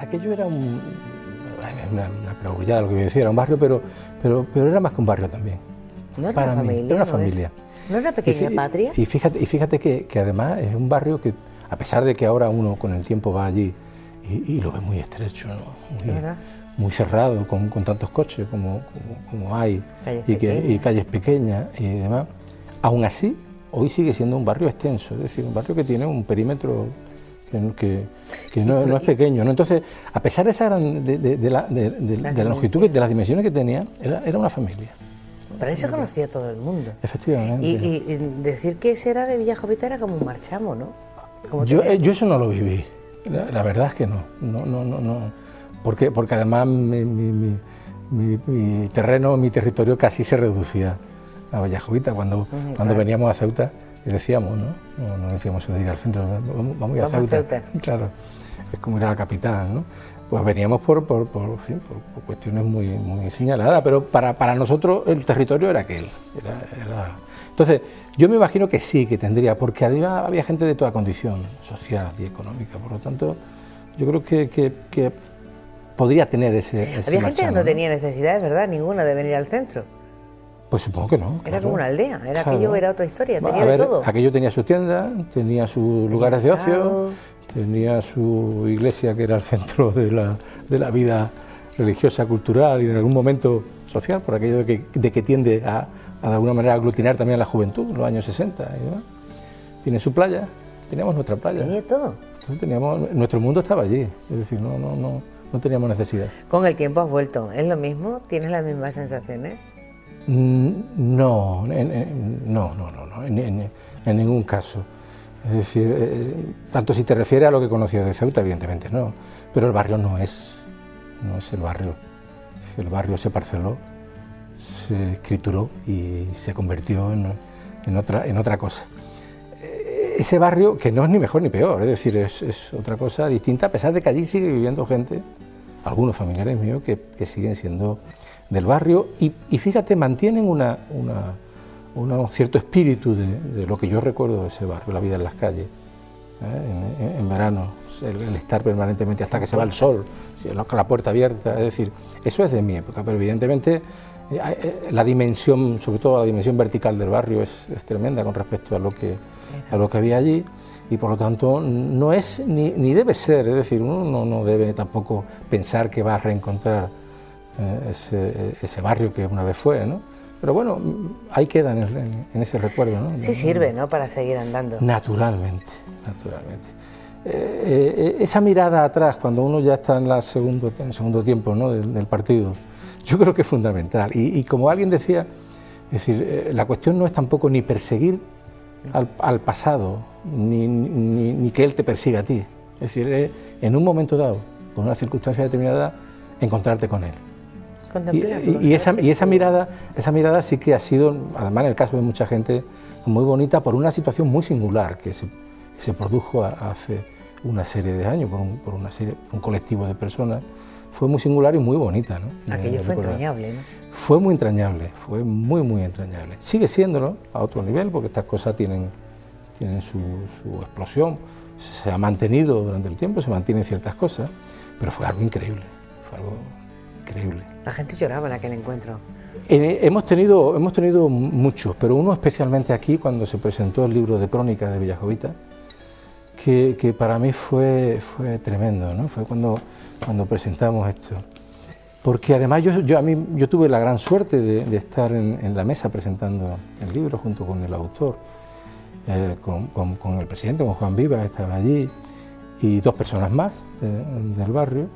aquello era una perogrullada lo que voy a decir, era un barrio, pero era más que un barrio también. No era Para una mí, familia. era una familia. ¿No era una pequeña patria? Y fíjate que además es un barrio que, a pesar de que ahora uno con el tiempo va allí y lo ve muy estrecho, ¿no? Muy cerrado, con tantos coches como hay, y calles pequeñas y demás, aún así, hoy sigue siendo un barrio extenso, es decir, un barrio que tiene un perímetro que no es pequeño, ¿no? Entonces, a pesar de esa de la longitud, de las dimensiones que tenía, era una familia. Para eso conocía todo el mundo. Efectivamente. Y decir que ese era de Villajovita era como un marchamo, ¿no? Yo eso no lo viví, la verdad es que no. Porque además mi terreno, mi territorio casi se reducía a Villajovita. Cuando veníamos a Ceuta, decíamos, no decíamos de ir al centro, vamos a ir a Ceuta. Claro, es como ir a la capital, ¿no? Pues veníamos por cuestiones muy señaladas, pero para nosotros el territorio era aquel. Entonces, yo me imagino que sí, que tendría, porque había gente de toda condición social y económica, por lo tanto, yo creo que podría tener ese había gente que no tenía necesidad, ¿verdad?, ninguna de venir al centro. Pues supongo que no. Era como una aldea, aquello era otra historia, tenía de todo. Aquello tenía sus tiendas, tenía sus lugares de ocio, tenía su iglesia que era el centro de la vida religiosa, cultural y en algún momento social, por aquello de que tiende a de alguna manera aglutinar también a la juventud, en los años 60 y demás. Tiene su playa, teníamos nuestra playa. Tenía todo. Entonces nuestro mundo estaba allí, es decir, no teníamos necesidad. Con el tiempo has vuelto, ¿es lo mismo? ¿Tienes las mismas sensaciones? No, en ningún caso. Es decir, tanto si te refieres a lo que conocías de Ceuta, evidentemente no, pero el barrio no es el barrio. El barrio se parceló, se escrituró y se convirtió en otra cosa. Ese barrio que no es ni mejor ni peor, es decir, es otra cosa distinta, a pesar de que allí sigue viviendo gente, algunos familiares míos que siguen siendo del barrio y fíjate, mantienen un cierto espíritu de lo que yo recuerdo de ese barrio, la vida en las calles, en verano, el estar permanentemente hasta que se va el sol, con la puerta abierta, es decir, eso es de mi época, pero evidentemente la dimensión, sobre todo la dimensión vertical del barrio es tremenda con respecto a lo que había allí y por lo tanto no es ni debe ser, es decir, uno no debe tampoco pensar que va a reencontrar ese barrio que una vez fue, ¿no? Pero bueno, ahí queda en ese recuerdo, ¿no? Sí sirve, ¿no?, para seguir andando. Naturalmente. Esa mirada atrás, cuando uno ya está en el segundo tiempo, ¿no?, del partido, yo creo que es fundamental. Y como alguien decía, es decir, la cuestión no es tampoco ni perseguir al pasado, ni que él te persiga a ti. Es decir, en un momento dado, por una circunstancia determinada, encontrarte con él. Y esa mirada sí que ha sido, además en el caso de mucha gente, muy bonita por una situación muy singular que se produjo hace una serie de años por un colectivo de personas. Fue muy singular y muy bonita, ¿no? Aquello fue entrañable, ¿no? Fue muy entrañable, fue muy entrañable. Sigue siéndolo a otro nivel porque estas cosas tienen su explosión. Se ha mantenido durante el tiempo, se mantienen ciertas cosas, pero fue algo increíble, La gente lloraba en aquel encuentro. Hemos tenido muchos, pero uno especialmente aquí cuando se presentó el libro de crónicas de Villajovita, que para mí fue tremendo, ¿no? Fue cuando presentamos esto. Porque además yo tuve la gran suerte de estar en la mesa presentando el libro junto con el autor, con el presidente, con Juan Viva, estaba allí, y dos personas más del barrio.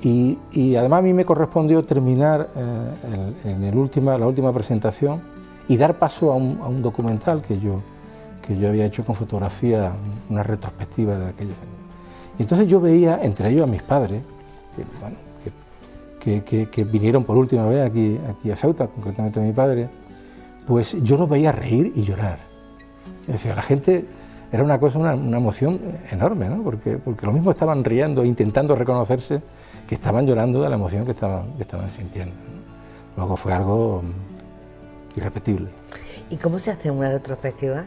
Y además a mí me correspondió terminar la última presentación y dar paso a un documental que yo había hecho con fotografía, una retrospectiva de aquellos años. Y entonces yo veía, entre ellos a mis padres, que vinieron por última vez aquí a Ceuta, concretamente a mi padre, pues yo los veía reír y llorar. Es decir, la gente era una cosa, una emoción enorme, ¿no? Porque lo mismo estaban riendo, intentando reconocerse, que estaban llorando de la emoción que estaban sintiendo, ¿no? Luego fue algo irrepetible. ¿Y cómo se hace una retrospectiva?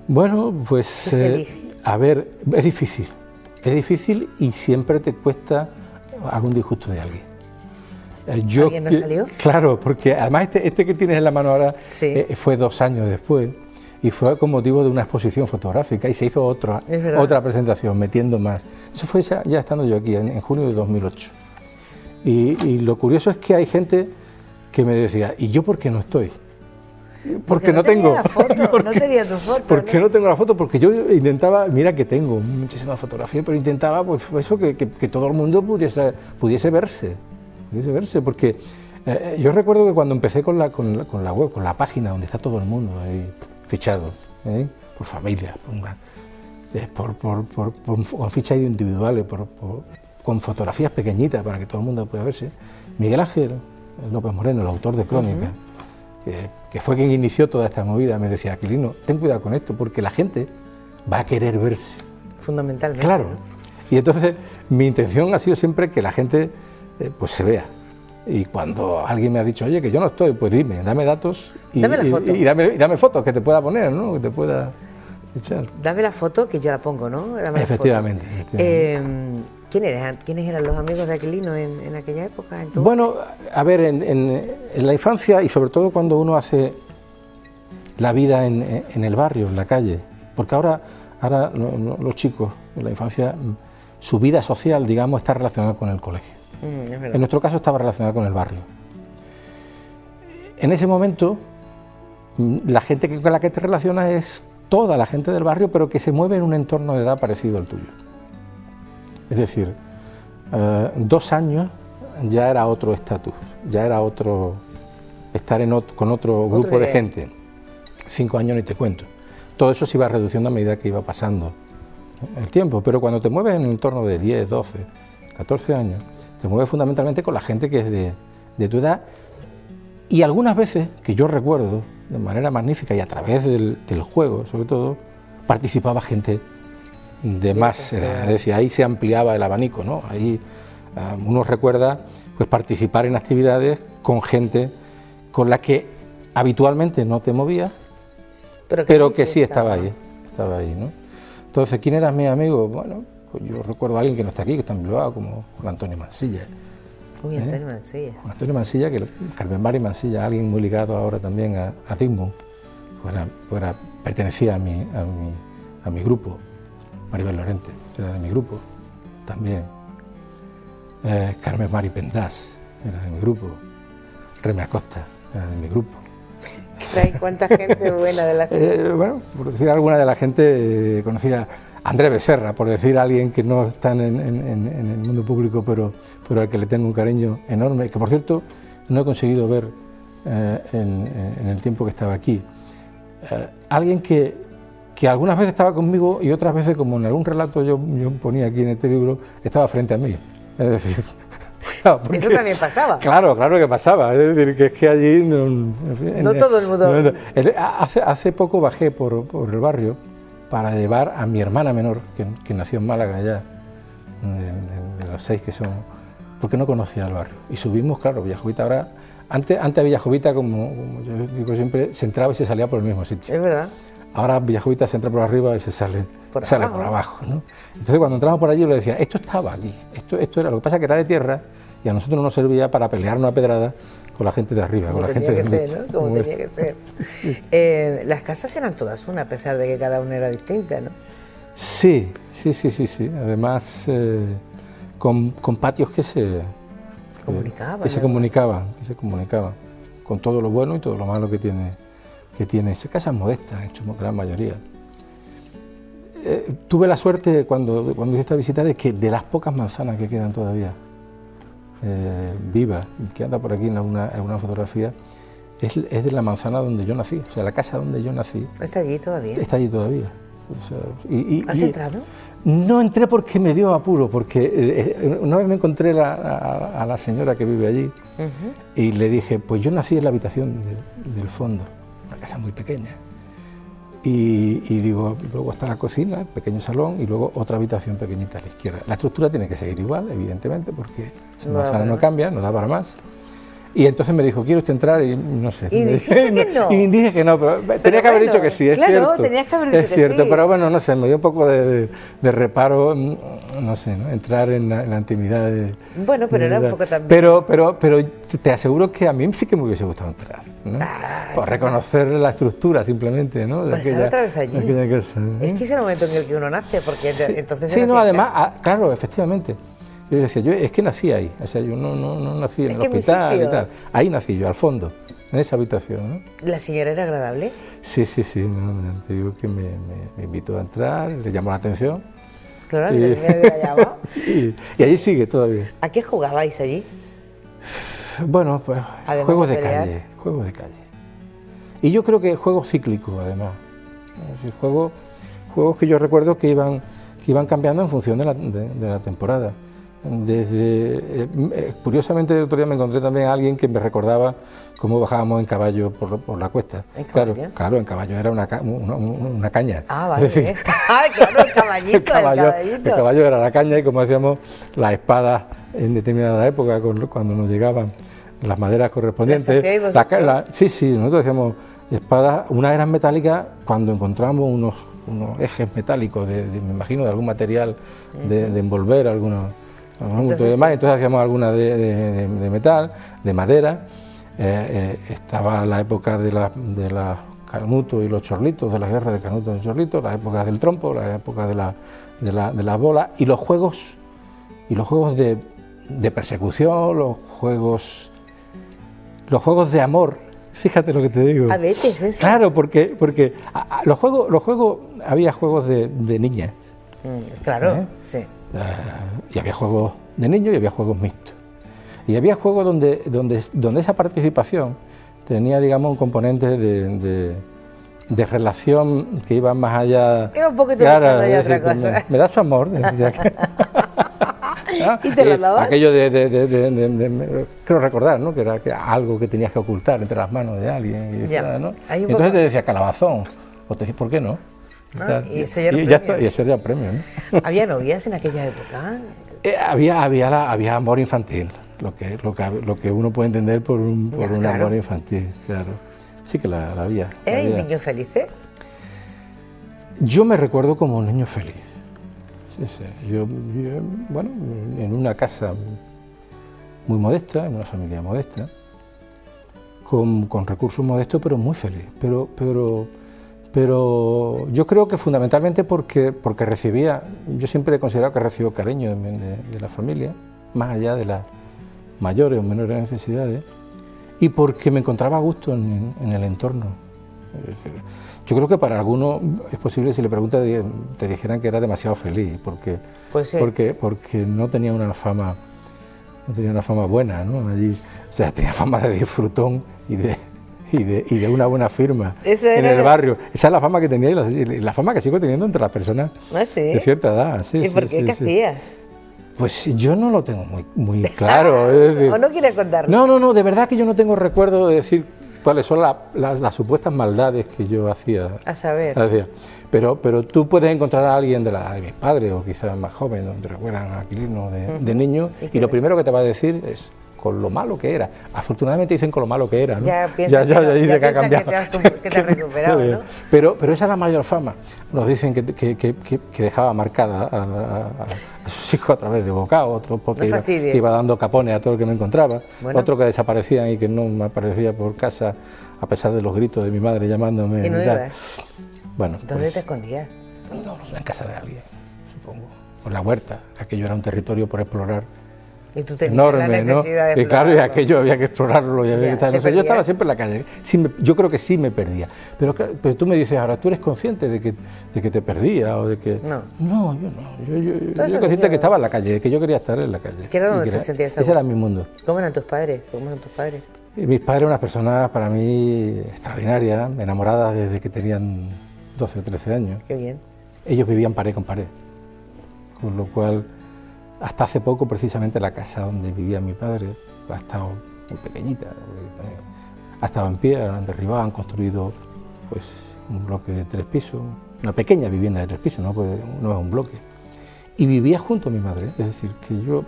Bueno, pues a ver, es difícil. es difícil y siempre te cuesta algún disgusto de alguien. ¿Alguien no salió? Claro, porque además este que tienes en la mano ahora Sí. Fue 2 años después y fue con motivo de una exposición fotográfica y se hizo otra presentación, metiendo más. Eso fue ya estando yo aquí, en junio de 2008. Y lo curioso es que hay gente que me decía, ¿y yo por qué no estoy? Porque no tengo. La foto, no tenía tu foto. ¿Por qué no tengo la foto? Porque yo intentaba, mira que tengo muchísimas fotografías, pero intentaba pues eso, que todo el mundo pudiese verse, porque yo recuerdo que cuando empecé con la web, con la página donde está todo el mundo ahí fichado, por familias, con fichas individuales, con fotografías pequeñitas para que todo el mundo pueda verse. Miguel Ángel López Moreno, el autor de Crónica, que fue quien inició toda esta movida, me decía, Aquilino, ten cuidado con esto, porque la gente va a querer verse. Fundamentalmente. Claro. Y entonces mi intención ha sido siempre que la gente pues se vea. Y cuando alguien me ha dicho, oye, que yo no estoy, pues dime, dame datos dame la foto. y dame fotos que te pueda poner, ¿no? Que te pueda echar. Dame la foto que yo la pongo, ¿no? Dame Efectivamente. La foto. ¿Quiénes eran los amigos de Aquilino en aquella época? Bueno, a ver, en la infancia y sobre todo cuando uno hace la vida en el barrio, en la calle, porque ahora los chicos en la infancia, su vida social, digamos, está relacionada con el colegio. En nuestro caso estaba relacionada con el barrio. En ese momento, la gente con la que te relacionas es toda la gente del barrio, pero que se mueve en un entorno de edad parecido al tuyo. Es decir, 2 años ya era otro estatus, ya era otro estar con otro grupo de gente. 5 años ni te cuento. Todo eso se iba reduciendo a medida que iba pasando el tiempo, pero cuando te mueves en el entorno de 10, 12, 14 años, te mueves fundamentalmente con la gente que es de tu edad, y algunas veces, que yo recuerdo de manera magnífica y a través del juego sobre todo, participaba gente de más edad, es decir, ahí se ampliaba el abanico, ¿no? Ahí uno recuerda pues participar en actividades con gente con la que habitualmente no te movías, pero que sí estaba ahí, ¿no? Entonces, ¿quién era mi amigo? Bueno, pues yo recuerdo a alguien que no está aquí, que está en Bilbao, como Juan Antonio Mansilla. Uy, Antonio Mansilla. Juan Antonio Mansilla, Carmen Mari Mansilla, alguien muy ligado ahora también a Zygmunt, pertenecía a mi grupo. Maribel Lorente era de mi grupo también. Carmen Mari Pendás era de mi grupo. Reme Acosta era de mi grupo. ¿Cuánta gente buena de la gente? Bueno, por decir alguna de la gente conocida, Andrés Becerra, por decir a alguien que no está en el mundo público, pero al que le tengo un cariño enorme, que por cierto no he conseguido ver en el tiempo que estaba aquí. Alguien que algunas veces estaba conmigo y otras veces, como en algún relato yo ponía aquí en este libro, estaba frente a mí. Es decir, claro, porque, eso también pasaba. Claro que pasaba. Es decir, que es que allí no todo el mundo. Hace poco bajé por el barrio para llevar a mi hermana menor, que nació en Málaga ya, de los 6 que somos, porque no conocía el barrio. Y subimos, claro, Villajovita ahora. Antes a Villajovita, como yo digo siempre, se entraba y se salía por el mismo sitio. Es verdad. Ahora Villajovita se entra por arriba y se sale por abajo, ¿no? Entonces cuando entramos por allí yo le decía, esto estaba aquí, esto era, lo que pasa es que era de tierra y a nosotros no nos servía para pelearnos a pedradas con la gente de arriba, como con la gente de medio, ¿no? Como tenía que ser. Las casas eran todas una, a pesar de que cada una era distinta, ¿no? Sí. Además, con patios que se comunicaban con todo lo bueno y todo lo malo que tiene esas casas modestas, en su gran mayoría. Tuve la suerte cuando hice esta visita de que de las pocas manzanas que quedan todavía vivas, que anda por aquí en alguna fotografía, es de la manzana donde yo nací, o sea, la casa donde yo nací. ¿Está allí todavía? Está allí todavía. O sea, ¿Has entrado? No entré porque me dio apuro, porque una vez me encontré a la señora que vive allí y le dije, pues yo nací en la habitación del fondo, una casa muy pequeña. Y digo, luego está la cocina, el pequeño salón y luego otra habitación pequeñita a la izquierda. La estructura tiene que seguir igual, evidentemente, porque esa manzana no cambia, no da para más. Y entonces me dijo, ¿quiere usted entrar? Y no sé. Y dijiste que no. Y dije que no, pero tenía que haber dicho que sí, es cierto. Claro, tenías que haber dicho que sí. Es cierto, pero bueno, no sé, me dio un poco de reparo. no sé, ¿no? Entrar en la intimidad de... Bueno, pero era un poco también... Pero te aseguro que a mí sí que me hubiese gustado entrar, ¿no? Por reconocer la estructura simplemente, ¿no? Por estar otra vez allí. Cosa, ¿eh? Es que es el momento en el que uno nace, porque sí, entonces... Sí, no, además, claro, efectivamente. Yo decía, yo es que nací ahí, o sea, yo no nací en el hospital y tal. Ahí nací yo, al fondo, en esa habitación, ¿no? ¿La señora era agradable? Sí, no, te digo que me invitó a entrar, le llamó la atención. Claro, me había llamado. Y allí sigue todavía. ¿A qué jugabais allí? Bueno, pues además juegos de calle. Y yo creo que juegos cíclicos, además. Juegos que yo recuerdo que iban cambiando en función de la temporada. Curiosamente, el otro día me encontré también a alguien que me recordaba cómo bajábamos en caballo por la cuesta. Claro, en caballo era una caña. Ah, vale. Es decir, claro, el caballito. El caballo era la caña y como hacíamos las espadas en determinada época, cuando nos llegaban las maderas correspondientes. Sí, nosotros hacíamos espadas, unas eran metálicas cuando encontramos unos ejes metálicos, me imagino, de algún material de envolver, entonces hacíamos algunas de metal, de madera. Estaba la época de las canutos y los chorlitos, de la guerra de canutos y chorlitos, la época del trompo, la época de las bolas y los juegos de persecución, los juegos de amor. Fíjate lo que te digo. A veces, ¿sí? Claro, porque los juegos, había juegos de niñas. Claro, sí. Y había juegos de niños y había juegos mixtos. Y había juegos donde esa participación tenía, digamos, un componente de relación que iba más allá. Iba un poquito buscando ya otra cosa. Me da su amor. ¿Y te lo dabas? Aquello creo recordar, ¿no? Que era algo que tenías que ocultar entre las manos de alguien. ¿No? Entonces te decía calabazón, o te decía, ¿por qué no? Y eso ya era premio, ¿no? ¿Había novias en aquella época? Había amor infantil, lo que uno puede entender por un amor infantil, claro. Sí que la había. ¿Erais niños felices? Yo me recuerdo como un niño feliz. Sí. Yo, bueno, en una casa muy modesta, en una familia modesta, con recursos modestos, pero muy feliz. Pero yo creo que fundamentalmente porque recibía, yo siempre he considerado que recibo cariño de la familia, más allá de las mayores o menores necesidades, y porque me encontraba a gusto en el entorno. Yo creo que para algunos es posible, si le preguntas, te dijeran que era demasiado feliz, porque no tenía una fama buena, ¿no? Allí, o sea, tenía fama de disfrutón y de una buena firma en el barrio. Esa es la fama que tenía y la fama que sigo teniendo entre las personas de cierta edad. ¿Y por qué? ¿Qué hacías? Pues yo no lo tengo muy claro. Es decir, ¿O no quieres contarlo? No, de verdad que yo no tengo recuerdo de decir cuáles son las supuestas maldades que yo hacía. A saber. Pero tú puedes encontrar a alguien de la edad de mis padres o quizás más joven, donde recuerdan a Aquilino de niño, y lo primero que te va a decir es con lo malo que era. Afortunadamente dicen con lo malo que era, ¿no? Ya dice que ha cambiado. Que te has recuperado, ¿no? Pero esa es la mayor fama. Nos dicen que dejaba marcada a sus hijos a través de bocado, otro porque iba dando capones a todo el que me encontraba, otro que desaparecían y que no me aparecía por casa a pesar de los gritos de mi madre llamándome. ¿Y no ibas? Bueno, ¿Dónde te escondías? No, en casa de alguien, supongo. Por la huerta, aquello era un territorio por explorar. Y tú tenías enorme, la necesidad de y claro, y aquello había que explorarlo. Yo estaba siempre en la calle. Yo creo que sí me perdía. Pero tú me dices, ahora, ¿tú eres consciente de que te perdía o de que...? No, yo no. Yo era consciente de que estaba en la calle, de que yo quería estar en la calle. ¿Qué era donde te sentías a gusto? Ese era mi mundo. ¿Cómo eran tus padres? Y mis padres, unas personas para mí extraordinarias, enamoradas desde que tenían 12 o 13 años. Qué bien. Ellos vivían pared con pared, con lo cual... Hasta hace poco, precisamente, la casa donde vivía mi padre ha estado muy pequeñita, ha estado en pie, la han derribado, han construido pues, un bloque de 3 pisos, una pequeña vivienda de 3 pisos, no es un bloque. Y vivía junto a mi madre, es decir, que ellos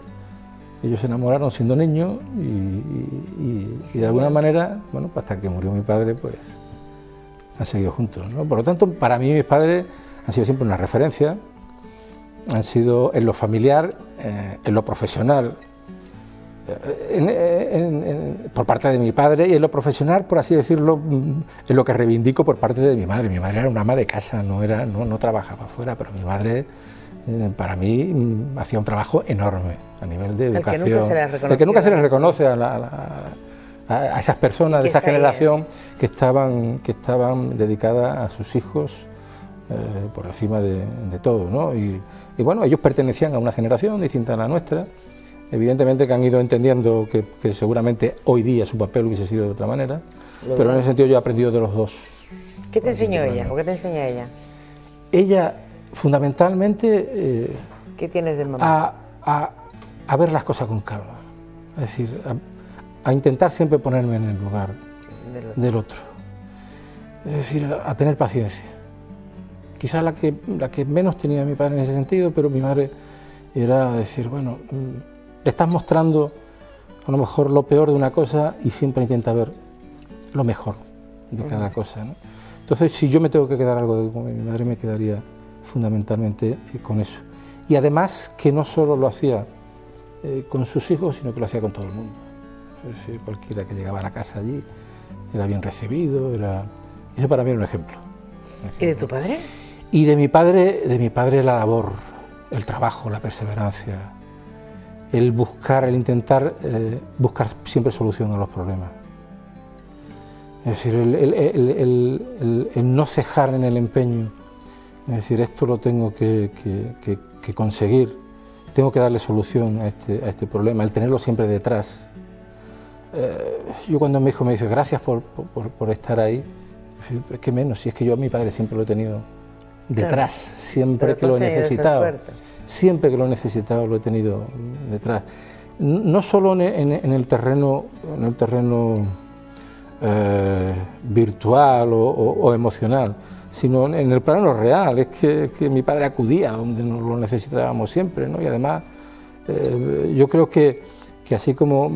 se enamoraron siendo niños y de alguna manera, bueno, hasta que murió mi padre, pues han seguido juntos, ¿no? Por lo tanto, para mí mis padres han sido siempre una referencia. han sido en lo familiar, en lo profesional, por parte de mi padre, y en lo profesional, por así decirlo, en lo que reivindico por parte de mi madre. Mi madre era una ama de casa, no trabajaba afuera, pero mi madre, para mí, hacía un trabajo enorme a nivel de educación. El que nunca se les reconoce a esas personas de esa generación que estaban dedicadas a sus hijos por encima de todo, ¿no? Y bueno, ellos pertenecían a una generación distinta a la nuestra. Evidentemente que han ido entendiendo que seguramente hoy día su papel hubiese sido de otra manera, pero en ese sentido yo he aprendido de los dos. ¿Qué te enseñó ella? ¿O qué te enseña ella? Ella, fundamentalmente, ¿qué tienes de mamá? A ver las cosas con calma, es decir, a intentar siempre ponerme en el lugar del otro, es decir, a tener paciencia. Quizás la que menos tenía mi padre en ese sentido, pero mi madre era decir, bueno, le estás mostrando a lo mejor lo peor de una cosa y siempre intenta ver lo mejor de cada cosa, ¿no? Entonces, si yo me tengo que quedar algo de mi madre, me quedaría fundamentalmente con eso. Y además que no solo lo hacía con sus hijos, sino que lo hacía con todo el mundo. Es decir, cualquiera que llegaba a la casa allí era bien recibido, eso para mí era un ejemplo. ¿Y de tu padre? Y de mi padre la labor, el trabajo, la perseverancia, el intentar buscar siempre solución a los problemas. Es decir, el no cejar en el empeño, es decir, esto lo tengo que conseguir, tengo que darle solución a este problema, el tenerlo siempre detrás. Yo cuando mi hijo me dice gracias por estar ahí, ¿qué menos? Si es que yo a mi padre siempre lo he tenido detrás, claro, siempre que lo he necesitado. Siempre que lo he necesitado lo he tenido detrás. No solo en el terreno virtual o emocional, sino en el plano real. Es que mi padre acudía donde nos lo necesitábamos siempre, ¿no? Y además yo creo que así como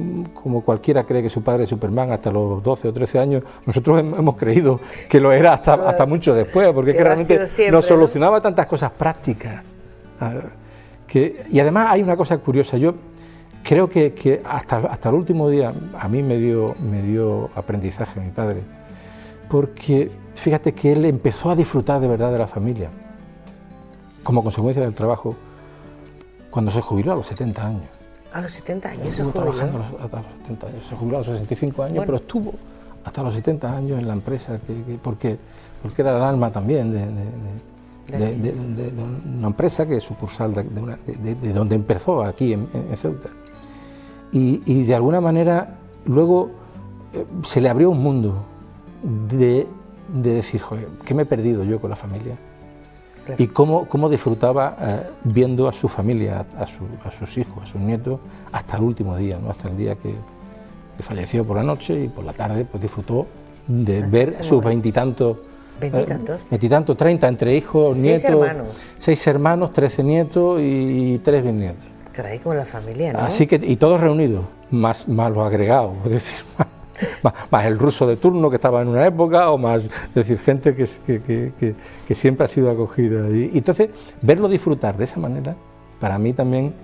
cualquiera cree que su padre es Superman hasta los 12 o 13 años, nosotros hemos creído que lo era hasta mucho después, porque es que realmente siempre, nos solucionaba tantas cosas prácticas. Y además hay una cosa curiosa, yo creo que hasta el último día a mí me dio aprendizaje mi padre, porque fíjate que él empezó a disfrutar de verdad de la familia, como consecuencia del trabajo, cuando se jubiló a los 70 años. A los 70 años se jubiló. Trabajando jubiló. hasta los 70 años, se jubiló a los 65 años, bueno, pero estuvo hasta los 70 años en la empresa, porque era el alma también de una empresa que es sucursal de donde empezó, aquí en Ceuta. Y de alguna manera luego se le abrió un mundo de decir, joder, ¿qué me he perdido yo con la familia? Claro. Y cómo disfrutaba viendo a su familia, a sus hijos, a sus nietos, hasta el último día, ¿no? Hasta el día que falleció por la noche, y por la tarde pues disfrutó de ver sus veintitantos, 30 entre hijos, nietos, 6 hermanos, 13 nietos y 3 bisnietos. Caray, como la familia, ¿no? Así que, y todos reunidos, más los agregados, es decir, más el ruso de turno que estaba en una época, o más, es decir, gente que siempre ha sido acogida. Y entonces, verlo disfrutar de esa manera, para mí también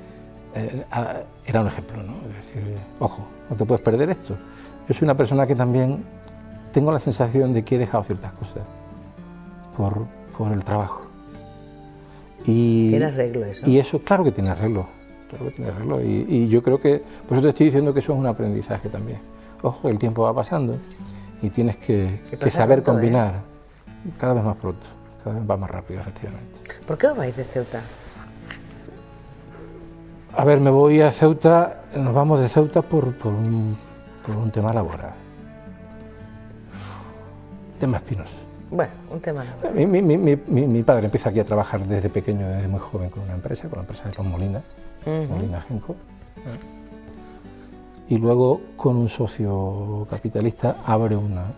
era un ejemplo, ¿no? Es decir, ojo, no te puedes perder esto. Yo soy una persona que también tengo la sensación de que he dejado ciertas cosas por el trabajo. ¿Tiene arreglo eso? Y eso, claro que tiene arreglo. Claro que tiene arreglo. Y yo creo que, por eso te estoy diciendo que eso es un aprendizaje también. Ojo, el tiempo va pasando y tienes que saber pronto, combinar cada vez más pronto, cada vez va más rápido, efectivamente. ¿Por qué os vais de Ceuta? A ver, me voy a Ceuta, nos vamos de Ceuta por un tema laboral. Tema espinoso. Bueno, un tema laboral. Mi padre empieza aquí a trabajar desde pequeño, desde muy joven, con la empresa de los Molina, Molina Genco. Y luego con un socio capitalista abre una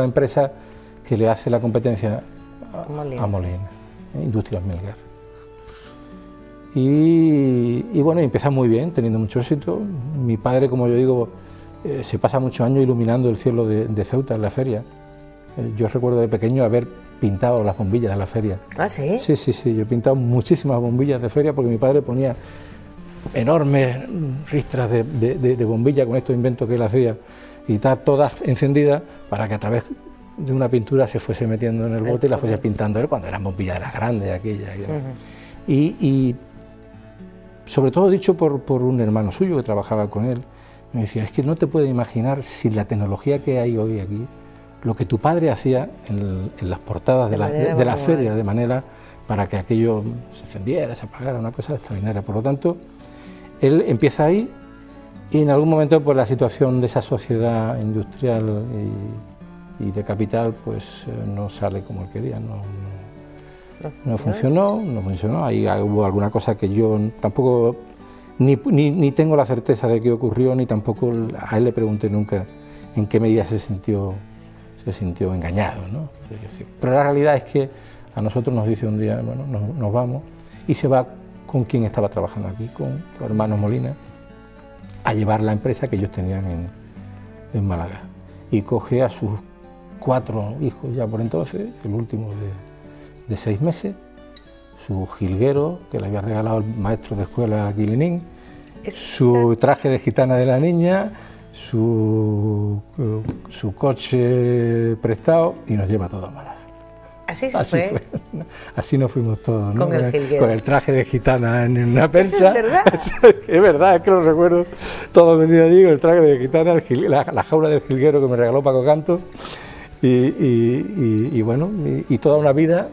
empresa que le hace la competencia a Molina, Industrias Melgar. Y bueno, empieza muy bien, teniendo mucho éxito. Mi padre, como yo digo, se pasa muchos años iluminando el cielo de Ceuta en la feria. Yo recuerdo de pequeño haber pintado las bombillas de la feria. ¿Ah, sí? Sí, sí, sí, yo he pintado muchísimas bombillas de feria porque mi padre ponía enormes ristras de bombillas con estos inventos que él hacía y todas encendidas para que a través de una pintura se fuese metiendo en el bote y la fuese pintando él cuando eran bombillas de las grandes aquellas. Y sobre todo dicho por un hermano suyo que trabajaba con él, me decía, es que no te puedes imaginar sin la tecnología que hay hoy aquí, lo que tu padre hacía en las portadas de la feria, de manera para que aquello se encendiera, se apagara, una cosa extraordinaria. Por lo tanto, él empieza ahí y en algún momento pues la situación de esa sociedad industrial y de capital pues no sale como él quería, no funcionó, ahí hubo alguna cosa que yo tampoco ni tengo la certeza de qué ocurrió, ni tampoco a él le pregunté nunca en qué medida se sintió engañado, ¿no? Pero la realidad es que a nosotros nos dice un día, bueno, nos vamos, y se va con quien estaba trabajando aquí, con los hermanos Molina, a llevar la empresa que ellos tenían en Málaga. Y coge a sus 4 hijos ya por entonces, el último de 6 meses, su jilguero, que le había regalado el maestro de escuela Guilinín, su traje de gitana de la niña, su coche prestado, y nos lleva todo a Málaga. Así fue. Así nos fuimos todos, ¿no? Con el jilguero. Con el traje de gitana en una percha. ¿Eso es verdad? Es verdad, es que lo recuerdo todo venido allí con el traje de gitana, la jaula del jilguero que me regaló Paco Canto, y bueno, y toda una vida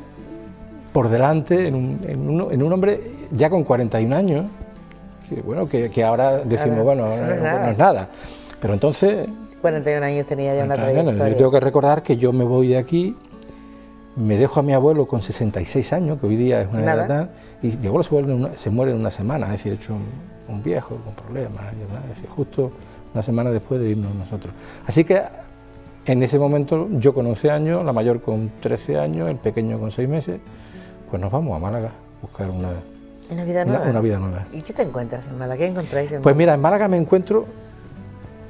por delante en un hombre ya con 41 años, que bueno, que ahora decimos, bueno, no es nada. Pero entonces... 41 años tenía ya una trayectoria. Yo tengo que recordar que yo me voy de aquí, me dejo a mi abuelo con 66 años, que hoy día es una edad tal, y mi abuelo se muere en una semana, es decir, hecho un viejo, con problemas, es decir, justo una semana después de irnos nosotros. Así que en ese momento yo con 11 años, la mayor con 13 años, el pequeño con 6 meses, pues nos vamos a Málaga a buscar una vida nueva. ¿Y qué te encuentras en Málaga? ¿Qué encontráis en Málaga? Pues mira, en Málaga me encuentro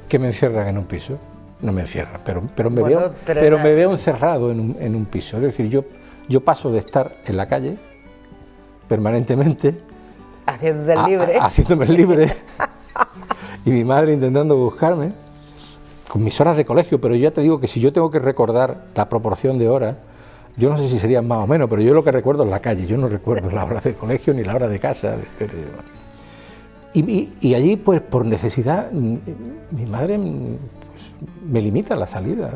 que me encierran en un piso. No me encierran, pero me veo encerrado en un piso. Es decir, yo paso de estar en la calle permanentemente, haciéndome libre, y mi madre intentando buscarme, con mis horas de colegio, pero ya te digo que si yo tengo que recordar la proporción de horas, yo no sé si serían más o menos, pero yo lo que recuerdo es la calle, yo no recuerdo la hora de colegio ni la hora de casa. Y allí, pues por necesidad, mi madre me limita la salida,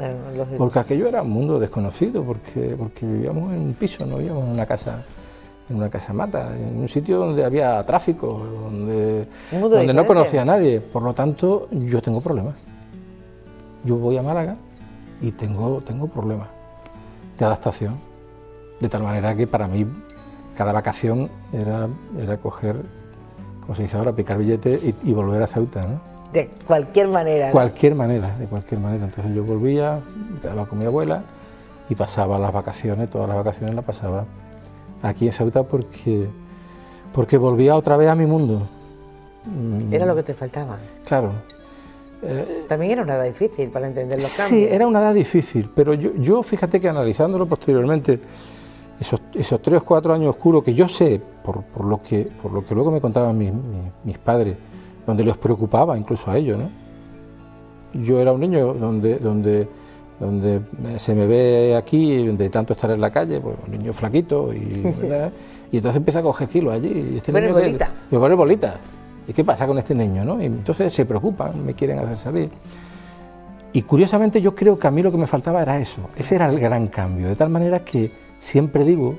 porque aquello era un mundo desconocido, porque vivíamos en un piso, no vivíamos en una casa mata, en un sitio donde había tráfico, donde no conocía a nadie. Por lo tanto, yo tengo problemas. Yo voy a Málaga y tengo problemas de adaptación, de tal manera que para mí cada vacación era coger, como se dice ahora, picar billetes y volver a Ceuta, ¿no? De cualquier manera. De cualquier manera. Entonces yo volvía, me quedaba con mi abuela y pasaba las vacaciones, todas las vacaciones las pasaba aquí en Ceuta porque volvía otra vez a mi mundo. Era lo que te faltaba. Claro. También era una edad difícil para entender los cambios. Sí, era una edad difícil, pero yo fíjate que analizándolo posteriormente, esos 3 o 4 años oscuros que yo sé, por lo que luego me contaban mis padres, donde les preocupaba incluso a ellos, ¿no? Yo era un niño donde se me ve aquí, de tanto estar en la calle, pues un niño flaquito, y entonces empieza a coger kilos allí. Y me pone bolitas. ¿Y qué pasa con este niño, no? Y entonces se preocupan, me quieren hacer salir. Y curiosamente yo creo que a mí lo que me faltaba era eso, ese era el gran cambio, de tal manera que siempre digo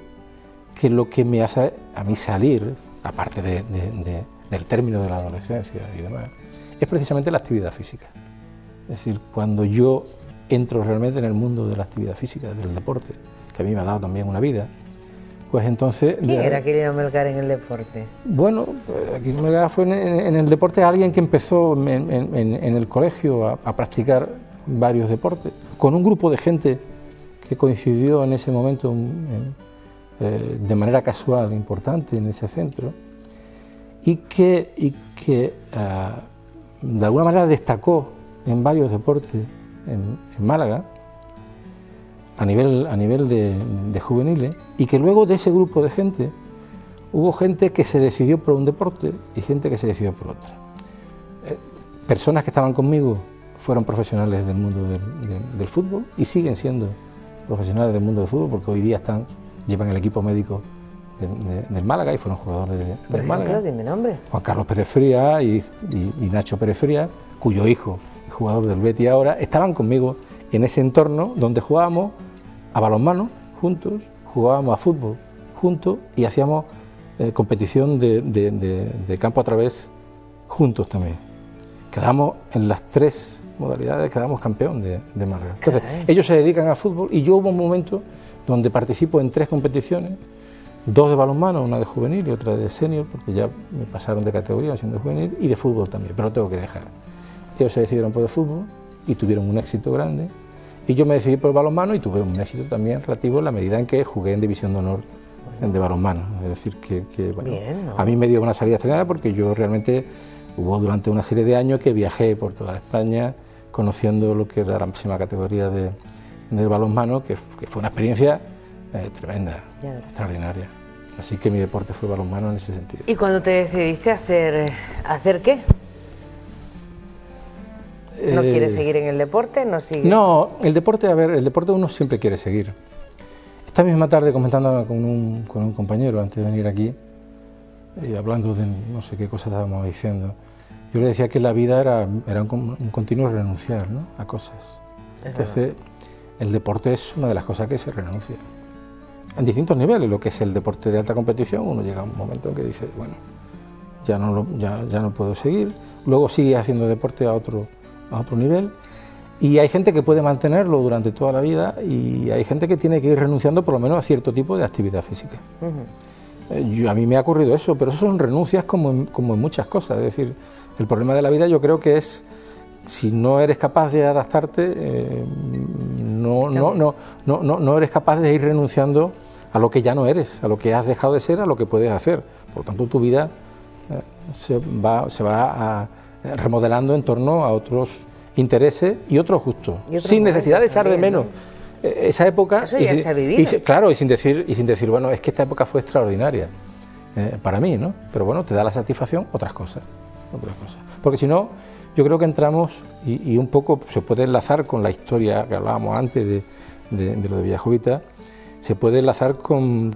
que lo que me hace a mí salir, aparte del término de la adolescencia y demás, es precisamente la actividad física. Es decir, cuando yo entro realmente en el mundo de la actividad física, del deporte, que a mí me ha dado también una vida, pues entonces... ¿Quién era Aquilino Melgar en el deporte? Bueno, Aquilino Melgar fue en el deporte alguien que empezó en el colegio a practicar varios deportes, con un grupo de gente que coincidió en ese momento de manera casual, importante en ese centro, y que de alguna manera destacó en varios deportes en Málaga. a nivel de juveniles, y que luego de ese grupo de gente hubo gente que se decidió por un deporte y gente que se decidió por otra. Personas que estaban conmigo fueron profesionales del mundo del fútbol y siguen siendo profesionales del mundo del fútbol, porque hoy día llevan el equipo médico del Málaga y fueron jugadores del Málaga. Dime nombre. Juan Carlos Pérez Frías y Nacho Pérez Frías, cuyo hijo es jugador del Betis ahora, estaban conmigo en ese entorno donde jugábamos a balonmano juntos, jugábamos a fútbol juntos y hacíamos competición de campo a través juntos también. Quedamos en las 3 modalidades, quedamos campeón de Málaga. Entonces, ellos se dedican al fútbol y yo hubo un momento donde participo en 3 competiciones, 2 de balonmano, una de juvenil y otra de senior, porque ya me pasaron de categoría siendo juvenil, y de fútbol también, pero lo tengo que dejar. Ellos se decidieron por el fútbol y tuvieron un éxito grande, y yo me decidí por el balonmano y tuve un éxito también relativo en la medida en que jugué en división de honor de balonmano. Es decir, que bueno, bien, ¿no? A mí me dio una salida extraordinaria porque yo realmente hubo durante una serie de años que viajé por toda España conociendo lo que era la máxima categoría del balonmano, que fue una experiencia tremenda, extraordinaria. Así que mi deporte fue balonmano en ese sentido. ¿Y cuando te decidiste hacer qué? ¿No quieres seguir en el deporte? ¿No sigues? No, el deporte, a ver, el deporte uno siempre quiere seguir. Esta misma tarde comentando con un compañero antes de venir aquí, hablando de no sé qué cosas estábamos diciendo, yo le decía que la vida era un continuo renunciar, ¿no?, a cosas. Entonces, el deporte es una de las cosas que se renuncia. En distintos niveles, lo que es el deporte de alta competición, uno llega a un momento en que dice, bueno, ya no puedo seguir, luego sigue haciendo deporte a otro nivel, y hay gente que puede mantenerlo durante toda la vida y hay gente que tiene que ir renunciando por lo menos a cierto tipo de actividad física. A mí me ha ocurrido eso, pero eso son renuncias como en muchas cosas. Es decir, el problema de la vida yo creo que es, si no eres capaz de adaptarte, no eres capaz de ir renunciando a lo que ya no eres, a lo que has dejado de ser, a lo que puedes hacer. Por lo tanto, tu vida se va remodelando en torno a otros intereses y otros gustos, sin necesidad de echar de menos esa época. Eso ya se ha vivido. Claro, y sin decir, bueno, es que esta época fue extraordinaria para mí, ¿no? Pero bueno, te da la satisfacción otras cosas. Porque si no, yo creo que entramos, y un poco se puede enlazar con la historia que hablábamos antes de lo de Villaviciosa, se puede enlazar con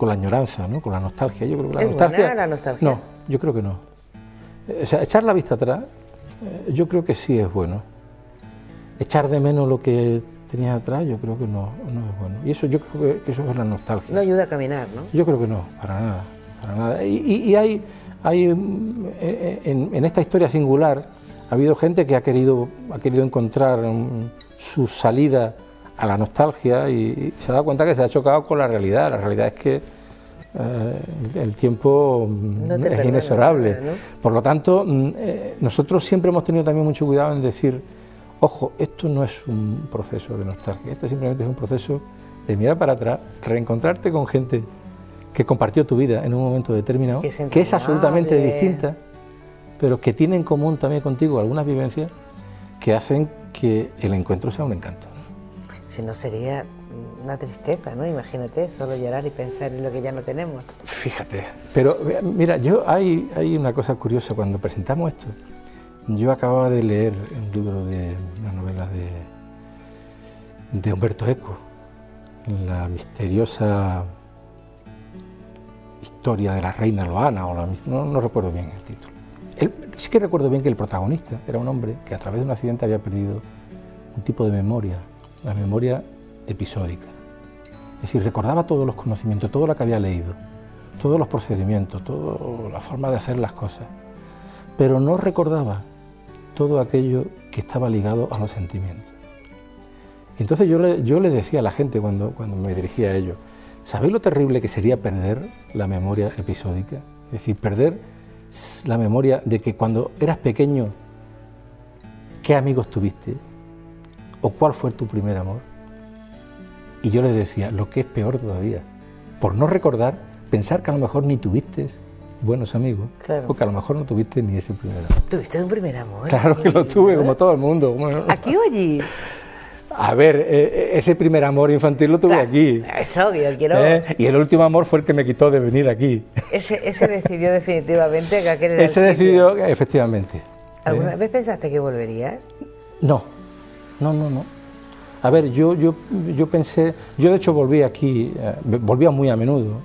la añoranza, ¿no?, con la nostalgia. Yo creo que la nostalgia? No, yo creo que no. O sea, echar la vista atrás, yo creo que sí es bueno. Echar de menos lo que tenías atrás, yo creo que no es bueno. Y eso, yo creo que eso es la nostalgia. No ayuda a caminar, ¿no? Yo creo que no, para nada. Y hay en esta historia singular ha habido gente que ha querido encontrar su salida a la nostalgia y se ha dado cuenta que se ha chocado con la realidad. La realidad es que el tiempo es inexorable. Nada, ¿no? Por lo tanto, nosotros siempre hemos tenido también mucho cuidado en decir, ojo, esto no es un proceso de nostalgia, esto simplemente es un proceso de mirar para atrás, reencontrarte con gente que compartió tu vida en un momento determinado, que es absolutamente distinta, pero que tiene en común también contigo algunas vivencias que hacen que el encuentro sea un encanto. Si no, sería una tristeza, ¿no? Imagínate, solo llorar y pensar en lo que ya no tenemos. Fíjate, pero mira, hay una cosa curiosa, cuando presentamos esto, yo acababa de leer un libro de una novela de Umberto Eco, la misteriosa historia de la reina Loana, no recuerdo bien el título. Sí que recuerdo bien que el protagonista era un hombre que a través de un accidente había perdido un tipo de memoria, la memoria episódica. Es decir, recordaba todos los conocimientos, todo lo que había leído, todos los procedimientos, toda la forma de hacer las cosas, pero no recordaba todo aquello que estaba ligado a los sentimientos. Entonces yo le decía a la gente cuando me dirigía a ellos, ¿sabéis lo terrible que sería perder la memoria episódica? Es decir, perder la memoria de que cuando eras pequeño, ¿qué amigos tuviste? ¿O cuál fue tu primer amor? Y yo les decía, lo que es peor todavía, por no recordar, pensar que a lo mejor ni tuviste buenos amigos, claro, o que a lo mejor no tuviste ni ese primer amor. ¿Tuviste un primer amor? Claro que lo tuve, como todo el mundo. ¿Aquí o allí? A ver, ese primer amor infantil lo tuve aquí. Eso, yo quiero... Y el último amor fue el que me quitó de venir aquí. Ese decidió definitivamente que aquel era Ese el sitio. decidió, efectivamente. ¿Alguna vez pensaste que volverías? No. A ver, yo pensé, yo de hecho volví aquí, volvía muy a menudo.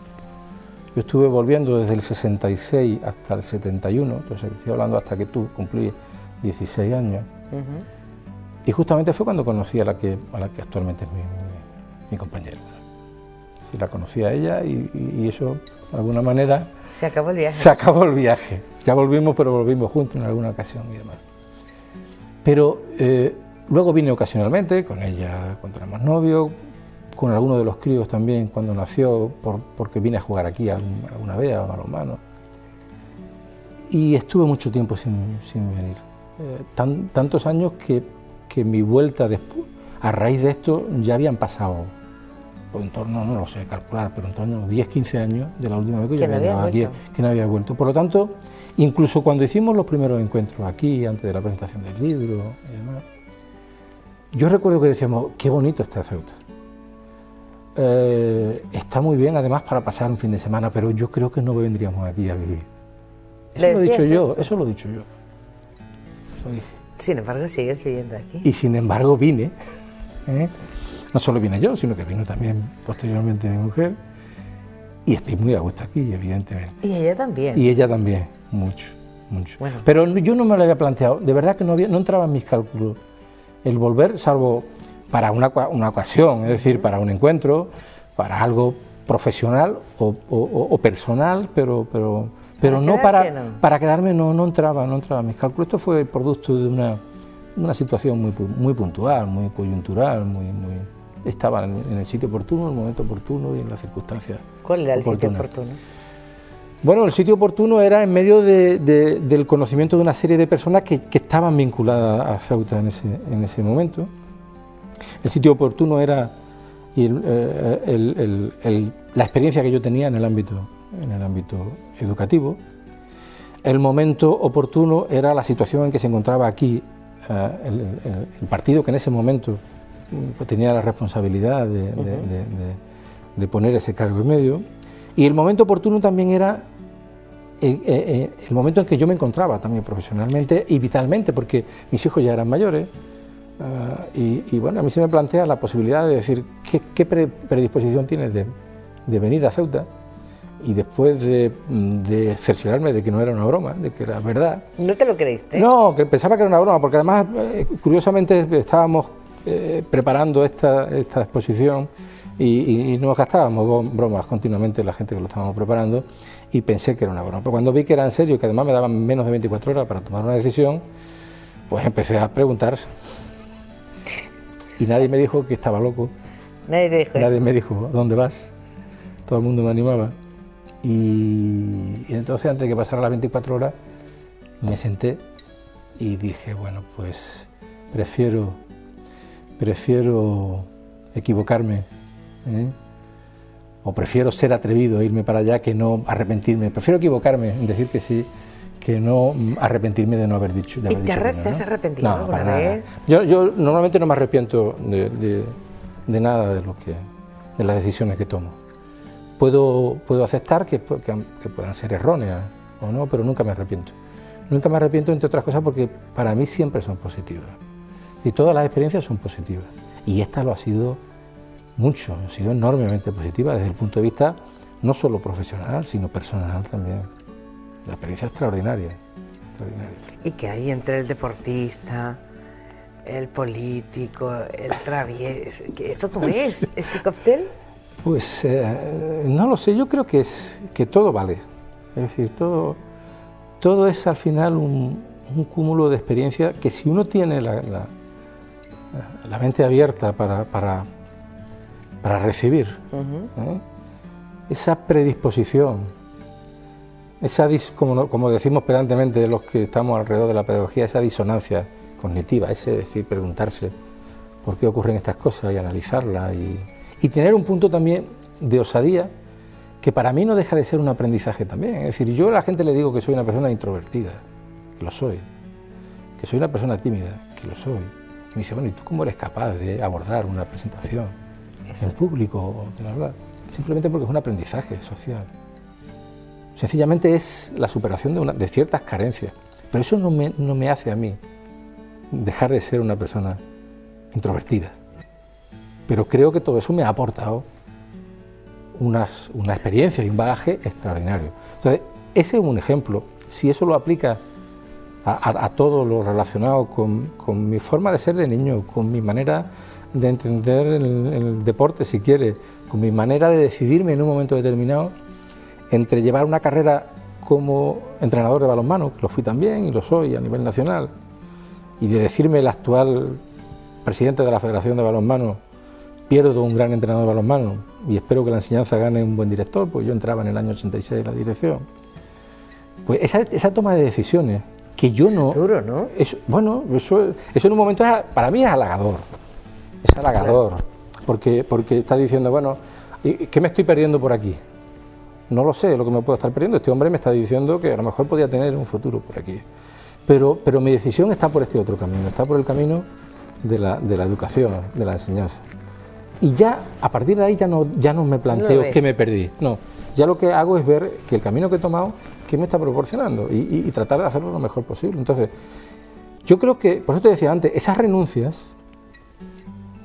Yo estuve volviendo desde el 66 hasta el 71, entonces estoy hablando hasta que tú cumplí 16 años. Y justamente fue cuando conocí a la que actualmente es mi compañera. Sí, la conocí a ella y eso, de alguna manera... Se acabó el viaje. Se acabó el viaje. Ya volvimos, pero volvimos juntos en alguna ocasión y demás. Pero luego vine ocasionalmente con ella cuando éramos novios, con alguno de los críos también cuando nació, porque vine a jugar aquí alguna vez a balonmano. Y estuve mucho tiempo sin venir. Tantos años que mi vuelta después, a raíz de esto, ya habían pasado en torno, no lo sé calcular, pero en torno a 10, 15 años de la última vez que yo venía aquí, que no había vuelto. Por lo tanto, incluso cuando hicimos los primeros encuentros aquí, antes de la presentación del libro y demás, yo recuerdo que decíamos, qué bonito está Ceuta. Está muy bien además para pasar un fin de semana, pero yo creo que no vendríamos aquí a vivir. Eso lo he dicho yo, eso lo he dicho yo. Lo dije. Sin embargo, sigues viviendo aquí. Y sin embargo vine, no solo vine yo, sino que vino también posteriormente mi mujer, y estoy muy a gusto aquí, evidentemente. Y ella también. Y ella también, mucho. Bueno. Pero yo no me lo había planteado, de verdad que no entraba en mis cálculos el volver, salvo para una ocasión, es decir, para un encuentro, para algo profesional o personal, pero no para quedarme, no entraba en mis cálculos. Esto fue producto de una situación muy puntual, muy coyuntural, estaba en el sitio oportuno, en el momento oportuno y en las circunstancias. ¿Cuál era el sitio oportuno? Bueno, el sitio oportuno era en medio del conocimiento de una serie de personas que estaban vinculadas a Ceuta en ese momento. El sitio oportuno era la experiencia que yo tenía en el ámbito educativo. El momento oportuno era la situación en que se encontraba aquí el partido que en ese momento tenía la responsabilidad de poner ese cargo en medio, y el momento oportuno también era el momento en que yo me encontraba también profesionalmente y vitalmente, porque mis hijos ya eran mayores. Y bueno, a mí se me plantea la posibilidad de decir qué predisposición tienes de venir a Ceuta, y después de cerciorarme de que no era una broma, de que era verdad. ¿No te lo creíste? No, que pensaba que era una broma, porque además, curiosamente, estábamos preparando esta exposición y nos gastábamos bromas continuamente la gente que lo estábamos preparando, y pensé que era una broma. Pero cuando vi que era en serio y que además me daban menos de 24 horas para tomar una decisión, pues empecé a preguntar. Y nadie me dijo que estaba loco. Nadie te dijo eso. Nadie me dijo, ¿dónde vas? Todo el mundo me animaba. Y entonces, antes de que pasara las 24 horas, me senté y dije, bueno, pues prefiero equivocarme, o prefiero ser atrevido a irme para allá que no arrepentirme. Prefiero equivocarme en decir que sí, que no arrepentirme de no haber dicho. ¿Y te has arrepentido alguna vez? Yo normalmente no me arrepiento de nada de las decisiones que tomo. Puedo aceptar que puedan ser erróneas o no, pero nunca me arrepiento. Nunca me arrepiento, entre otras cosas, porque para mí siempre son positivas. Y todas las experiencias son positivas. Y esta lo ha sido mucho, ha sido enormemente positiva desde el punto de vista no solo profesional, sino personal también. La experiencia extraordinaria. ¿Y qué hay entre el deportista, el político, el travieso? ¿Esto cómo es, este cóctel? Pues no lo sé, yo creo que todo vale. Es decir, todo es al final un cúmulo de experiencias que, si uno tiene la mente abierta para recibir, esa predisposición, como decimos pedantemente los que estamos alrededor de la pedagogía, esa disonancia cognitiva, es decir, preguntarse por qué ocurren estas cosas y analizarlas, y tener un punto también de osadía, que para mí no deja de ser un aprendizaje también. Es decir, yo a la gente le digo que soy una persona introvertida, que lo soy, que soy una persona tímida, que lo soy, Me dice, bueno, ¿y tú cómo eres capaz de abordar una presentación en público o de hablar? Simplemente porque es un aprendizaje social. Sencillamente es la superación de ciertas carencias. Pero eso no me hace a mí dejar de ser una persona introvertida. Pero creo que todo eso me ha aportado una experiencia y un bagaje extraordinario. Entonces, ese es un ejemplo. Si eso lo aplica a todo lo relacionado con mi forma de ser de niño, con mi manera de entender el deporte, si quiere, con mi manera de decidirme en un momento determinado entre llevar una carrera como entrenador de balonmano, que lo fui también y lo soy a nivel nacional, y de decirme el actual presidente de la Federación de Balonmano, pierdo un gran entrenador de balonmano y espero que la enseñanza gane un buen director, pues yo entraba en el año 86 en la dirección. Pues esa toma de decisiones que yo no... Es duro, ¿no? Eso en un momento para mí es halagador. Es halagador, claro. Porque estás diciendo, bueno, ¿qué me estoy perdiendo por aquí? No lo sé, lo que me puedo estar perdiendo. Este hombre me está diciendo que a lo mejor podía tener un futuro por aquí. Pero mi decisión está por este otro camino, está por el camino de la educación, de la enseñanza. Y ya, a partir de ahí, ya no me planteo qué me perdí. No, ya lo que hago es ver que el camino que he tomado, qué me está proporcionando y tratar de hacerlo lo mejor posible. Entonces, yo creo que, por eso te decía antes, esas renuncias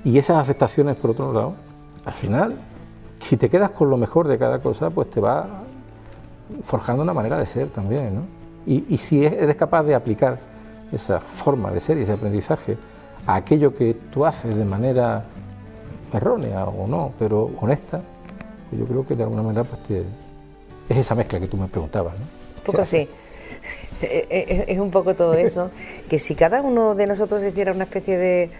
y esas aceptaciones, por otro lado, al final, si te quedas con lo mejor de cada cosa, pues te va forjando una manera de ser también, ¿no? Y si eres capaz de aplicar esa forma de ser y ese aprendizaje a aquello que tú haces de manera errónea o no, pero honesta, pues yo creo que de alguna manera pues es esa mezcla que tú me preguntabas, ¿no? Un poco así. Es un poco todo eso, que si cada uno de nosotros hiciera una especie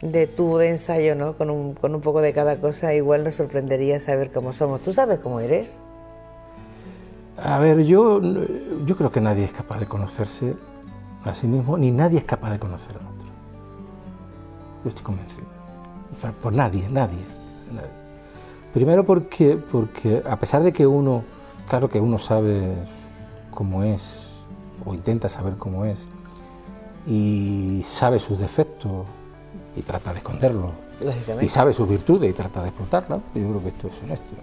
de tubo de ensayo, ¿no? Con un poco de cada cosa, igual nos sorprendería saber cómo somos. ¿Tú sabes cómo eres? A ver, yo creo que nadie es capaz de conocerse a sí mismo, ni nadie es capaz de conocer al otro. Yo estoy convencido. Por nadie. Primero porque a pesar de que uno, claro que uno sabe cómo es, o intenta saber cómo es, y sabe sus defectos y trata de esconderlos, y sabe sus virtudes y trata de explotarlas, yo creo que esto es honesto.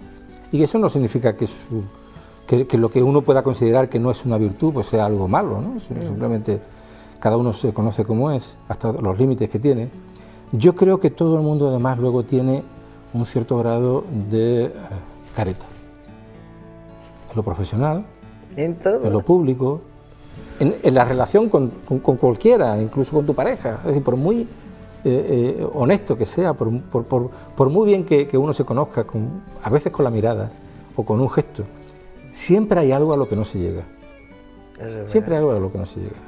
Y eso no significa que lo que uno pueda considerar que no es una virtud pues sea algo malo, ¿no? Simplemente cada uno se conoce cómo es, hasta los límites que tiene. Yo creo que todo el mundo además luego tiene un cierto grado de careta. En lo profesional, en lo público, en la relación con cualquiera, incluso con tu pareja. Es decir, por muy honesto que sea, por muy bien que uno se conozca, a veces con la mirada o con un gesto, siempre hay algo a lo que no se llega. Siempre hay algo a lo que no se llega.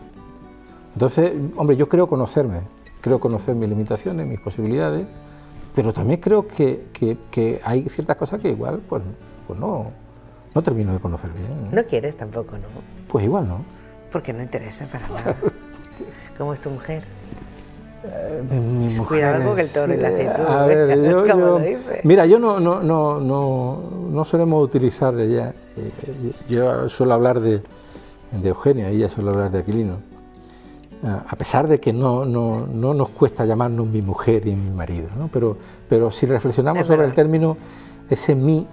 Entonces, hombre, yo creo conocerme. Creo conocer mis limitaciones, mis posibilidades, pero también creo que hay ciertas cosas que igual pues no termino de conocer bien, ¿no? No quieres tampoco, ¿no? Pues igual no. Porque no interesa para nada. ¿Cómo es tu mujer? Mi mujer cuidado con el toro y la aceituna. A ver, mira, yo no solemos utilizar ella. Yo suelo hablar de Eugenia, ella suele hablar de Aquilino. A pesar de que no nos cuesta llamarnos mi mujer y mi marido, ¿no? Pero si reflexionamos sobre el término, ese mí,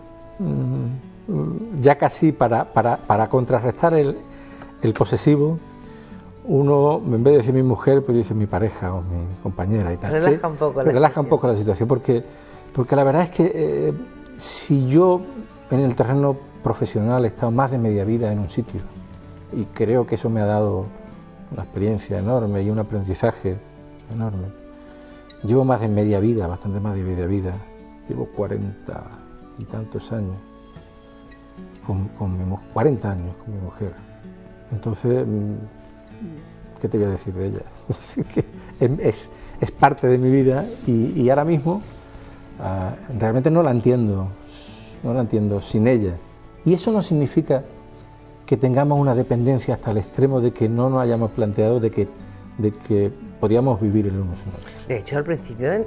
ya casi para contrarrestar el posesivo, uno en vez de decir mi mujer, pues dice mi pareja o mi compañera y tal. Relaja un poco la situación, porque la verdad es que si yo en el terreno profesional he estado más de media vida en un sitio, y creo que eso me ha dado una experiencia enorme y un aprendizaje enorme. Llevo más de media vida, bastante más de media vida. Llevo 40 y tantos años, 40 años con mi mujer. Entonces, ¿qué te voy a decir de ella? Es parte de mi vida y ahora mismo realmente no la entiendo sin ella. Y eso no significa que tengamos una dependencia hasta el extremo de que no nos hayamos planteado de que podíamos vivir el uno sin otro. De hecho, al principio de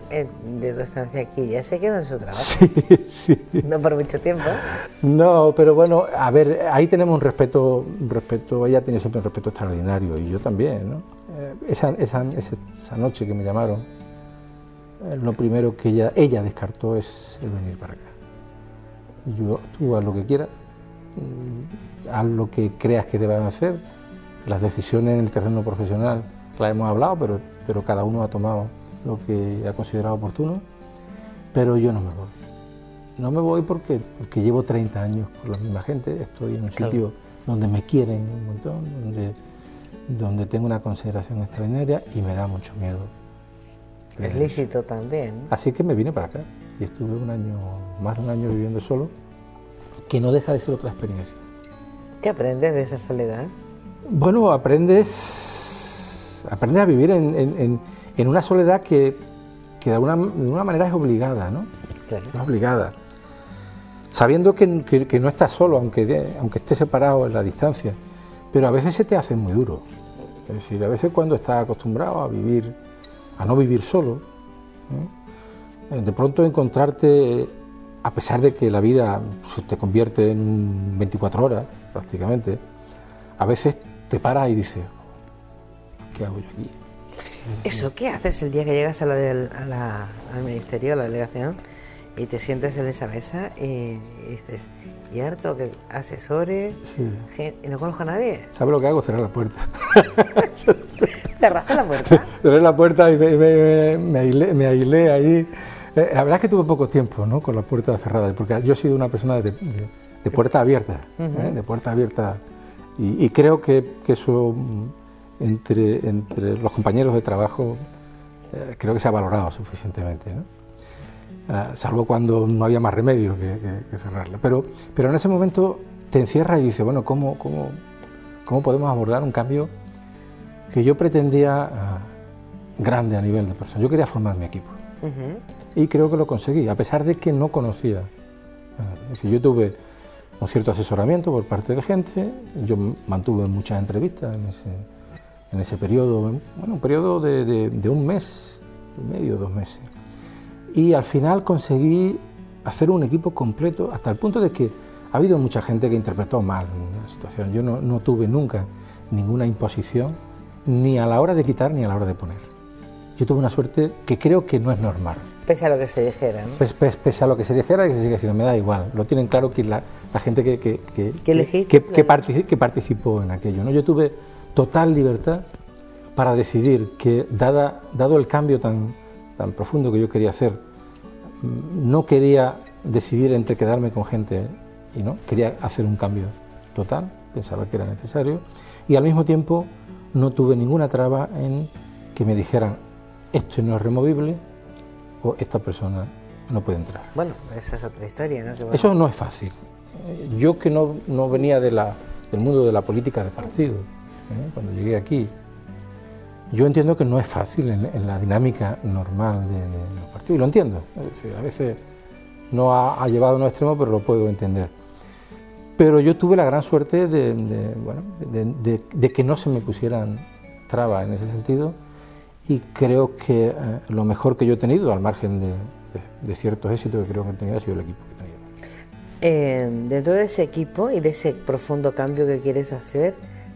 tu estancia aquí ya se quedó en su trabajo. Sí, sí. No por mucho tiempo. No, pero bueno, a ver, ahí tenemos un respeto, ella tenía siempre un respeto extraordinario y yo también, ¿no? Esa noche que me llamaron, lo primero que ella descartó es el venir para acá. Y yo, tú haz lo que quieras, haz lo que creas que deban hacer, las decisiones en el terreno profesional las hemos hablado, pero cada uno ha tomado lo que ha considerado oportuno, pero yo no me voy. No me voy porque llevo 30 años con la misma gente, estoy en un sitio donde me quieren un montón, donde tengo una consideración extraordinaria y me da mucho miedo. Es lícito también. Así que me vine para acá y estuve más de un año viviendo solo, que no deja de ser otra experiencia. ¿Qué aprendes de esa soledad? Bueno, aprendes a vivir en una soledad que de alguna manera es obligada, ¿no? Claro. Es obligada. Sabiendo que no estás solo, aunque estés separado en la distancia, pero a veces se te hace muy duro. Es decir, a veces cuando estás acostumbrado a no vivir solo, de pronto encontrarte, a pesar de que la vida se te convierte en 24 horas prácticamente, a veces te paras y dices, ¿qué hago yo aquí? ¿Eso qué haces el día que llegas al ministerio, a la delegación, y te sientes en esa mesa y dices, y harto que asesores, sí, y no conozco a nadie? ¿Sabes lo que hago? Cerrar la puerta. ¿Cerraste la puerta? Cerré la puerta y me aislé ahí. La verdad es que tuve poco tiempo, ¿no?, con la puerta cerrada, porque yo he sido una persona de puerta abierta, de puerta abierta, y creo que eso entre los compañeros de trabajo creo que se ha valorado suficientemente, ¿no? Salvo cuando no había más remedio que cerrarla. Pero en ese momento te encierras y dices, bueno, ¿cómo podemos abordar un cambio que yo pretendía grande a nivel de personas? Yo quería formar mi equipo. Y creo que lo conseguí, a pesar de que no conocía. Yo tuve un cierto asesoramiento por parte de gente, yo mantuve muchas entrevistas en ese periodo, bueno, un periodo de un mes y medio, 2 meses. Y al final conseguí hacer un equipo completo, hasta el punto de que ha habido mucha gente que interpretó mal la situación. Yo no tuve nunca ninguna imposición, ni a la hora de quitar ni a la hora de poner. Yo tuve una suerte que creo que no es normal. Pese a lo que se dijera, ¿no? Pese a lo que se dijera y que se siga diciendo, me da igual. Lo tienen claro que la gente que participó en aquello, ¿no? Yo tuve total libertad para decidir que, dado el cambio tan profundo que yo quería hacer, no quería decidir entre quedarme con gente y no, quería hacer un cambio total, pensaba que era necesario, y al mismo tiempo no tuve ninguna traba en que me dijeran, esto no es removible o esta persona no puede entrar. Bueno, esa es otra historia, ¿no? Bueno. Eso no es fácil. Yo que no venía del mundo de la política de partido, cuando llegué aquí, yo entiendo que no es fácil en la dinámica normal de los partidos, y lo entiendo. Es decir, a veces no ha llevado a un extremo, pero lo puedo entender. Pero yo tuve la gran suerte de que no se me pusieran trabas en ese sentido, y creo que lo mejor que yo he tenido, al margen de ciertos éxitos que creo que he tenido, ha sido el equipo que he tenido. Dentro de ese equipo y de ese profundo cambio que quieres hacer,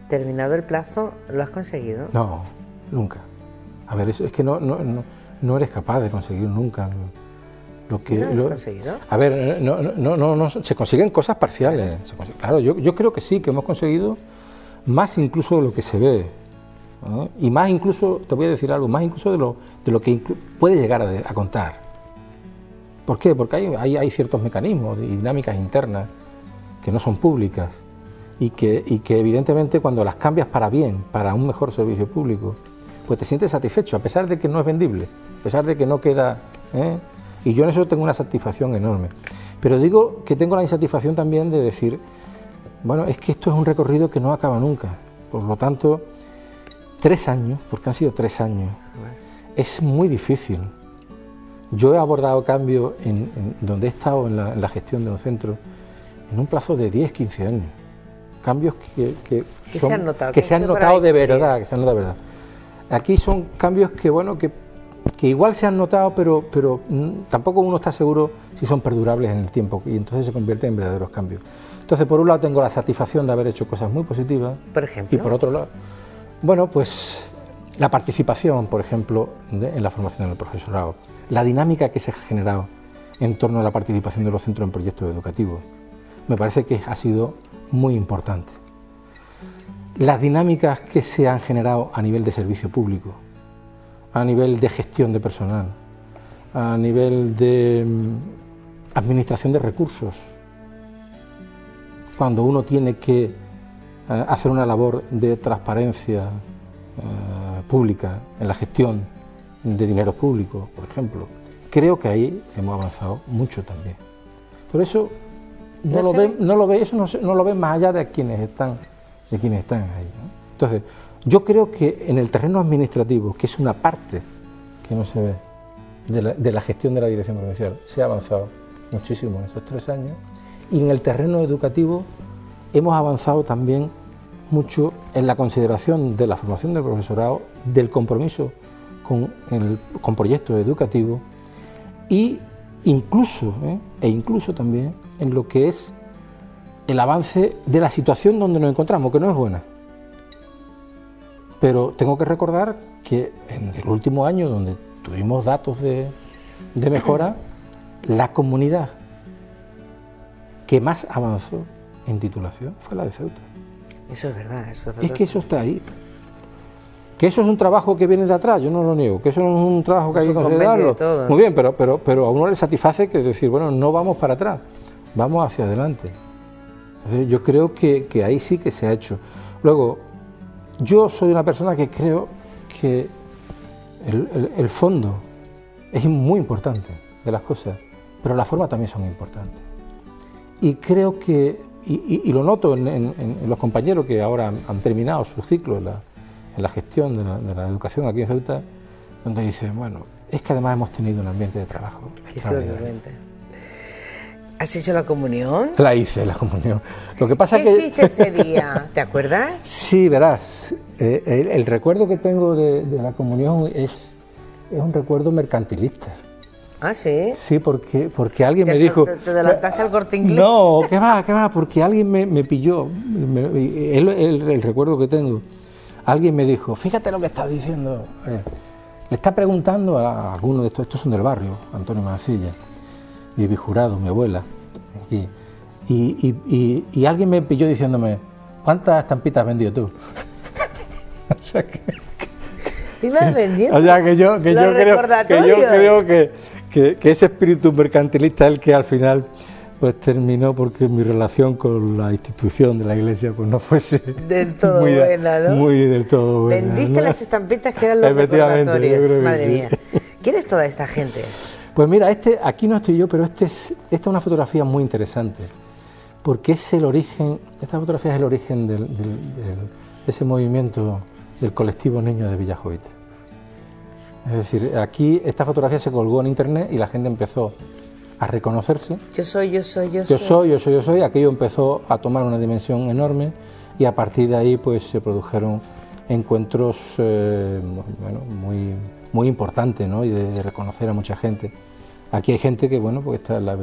terminado el plazo, ¿lo has conseguido? No, nunca. A ver, es que no eres capaz de conseguir nunca lo que... ¿No lo has conseguido? A ver, no, se consiguen cosas parciales. Claro, yo creo que sí, que hemos conseguido más incluso de lo que se ve, ¿no? Y más incluso, te voy a decir algo, más incluso de lo que puede llegar a contar. ¿Por qué? Porque hay ciertos mecanismos y dinámicas internas que no son públicas y que evidentemente cuando las cambias para bien, para un mejor servicio público, pues te sientes satisfecho, a pesar de que no es vendible, a pesar de que no queda... Y yo en eso tengo una satisfacción enorme. Pero digo que tengo la insatisfacción también de decir, bueno, es que esto es un recorrido que no acaba nunca. Por lo tanto, 3 años, porque han sido 3 años, es muy difícil. Yo he abordado cambios en donde he estado en la gestión de un centro en un plazo de 10, 15 años. Cambios que se han notado de verdad, Aquí son cambios que, bueno, que igual se han notado, pero tampoco uno está seguro si son perdurables en el tiempo, y entonces se convierten en verdaderos cambios. Entonces, por un lado tengo la satisfacción de haber hecho cosas muy positivas. Por ejemplo. Y por otro lado, bueno, pues la participación, por ejemplo, en la formación del profesorado, la dinámica que se ha generado en torno a la participación de los centros en proyectos educativos, me parece que ha sido muy importante. Las dinámicas que se han generado a nivel de servicio público, a nivel de gestión de personal, a nivel de administración de recursos, cuando uno tiene que hacer una labor de transparencia pública en la gestión de dinero público, por ejemplo, creo que ahí hemos avanzado mucho también. Pero eso no lo ven más allá de quienes están ahí, ¿no? Entonces, yo creo que en el terreno administrativo, que es una parte que no se ve de la gestión de la dirección provincial, se ha avanzado muchísimo en esos 3 años, y en el terreno educativo hemos avanzado también mucho en la consideración de la formación del profesorado, del compromiso con proyectos educativos, e incluso también en lo que es el avance de la situación donde nos encontramos, que no es buena. Pero tengo que recordar que en el último año, donde tuvimos datos de mejora, la comunidad que más avanzó en titulación fue la de Ceuta. Eso es verdad. Es que eso está ahí. Que eso es un trabajo que viene de atrás, yo no lo niego, que eso no es un trabajo que hay que considerarlo. Todo. Muy bien, pero a uno le satisface que decir, bueno, no vamos para atrás, vamos hacia adelante. Entonces, yo creo que ahí sí que se ha hecho. Luego, yo soy una persona que creo que el fondo es muy importante de las cosas, pero las formas también son importantes. Y creo que, y lo noto en los compañeros que ahora han terminado su ciclo en la gestión de la educación aquí en Ceuta, donde dicen, bueno, es que además hemos tenido un ambiente de trabajo. ¿Has hecho la comunión? La hice, la comunión. Lo que pasa ¿Qué hiciste ese día? ¿Te acuerdas? Sí, verás, el recuerdo que tengo de la comunión es un recuerdo mercantilista. ¿Ah, sí? Sí, porque alguien me dijo... ¿Te adelantaste al Corte Inglés? No, ¿qué va? Porque alguien me pilló, el recuerdo que tengo. Alguien me dijo, fíjate lo que estás diciendo. Le está preguntando a alguno de estos son del barrio, Antonio Mancilla, mi bijurado, mi abuela, aquí. Y alguien me pilló diciéndome, ¿cuántas estampitas has vendido tú? O sea que... ¿Ibas vendiendo? O sea que yo creo que ese espíritu mercantilista es el que al final pues terminó porque mi relación con la institución de la Iglesia pues no fuese del todo buena, ¿no? Muy del todo buena. Vendiste, ¿no?, las estampitas que eran los recordatorios. Madre mía. ¿Quién es toda esta gente? Pues mira, aquí no estoy yo, pero esta es una fotografía muy interesante, porque es el origen, esta fotografía es el origen de ese movimiento del colectivo Niños de Villajovite. Es decir, aquí esta fotografía se colgó en internet y la gente empezó a reconocerse. Yo soy. Aquello empezó a tomar una dimensión enorme y a partir de ahí pues se produjeron encuentros muy importantes, ¿no? Y de reconocer a mucha gente. Aquí hay gente que pues está en la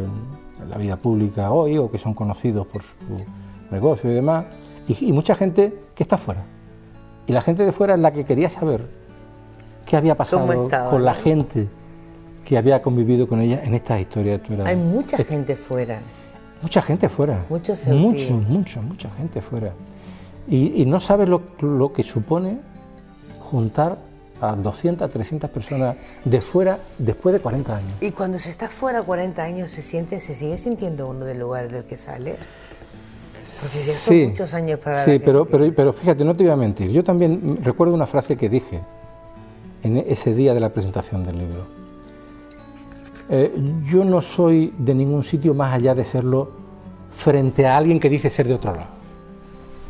vida pública hoy o que son conocidos por su negocio y demás, y mucha gente que está fuera. Y la gente de fuera es la que quería saber qué había pasado con la gente que había convivido con ella en estas historias. Hay mucha gente fuera. Mucha gente fuera. Mucha gente fuera. Y no sabes lo que supone juntar a 200, 300 personas de fuera después de 40 años. Y cuando se está fuera 40 años, ¿se sigue sintiendo uno del lugar del que sale? Porque ya son muchos años para... Sí, pero fíjate, no te voy a mentir. Yo también recuerdo una frase que dije en ese día de la presentación del libro. Yo no soy de ningún sitio más allá de serlo frente a alguien que dice ser de otro lado.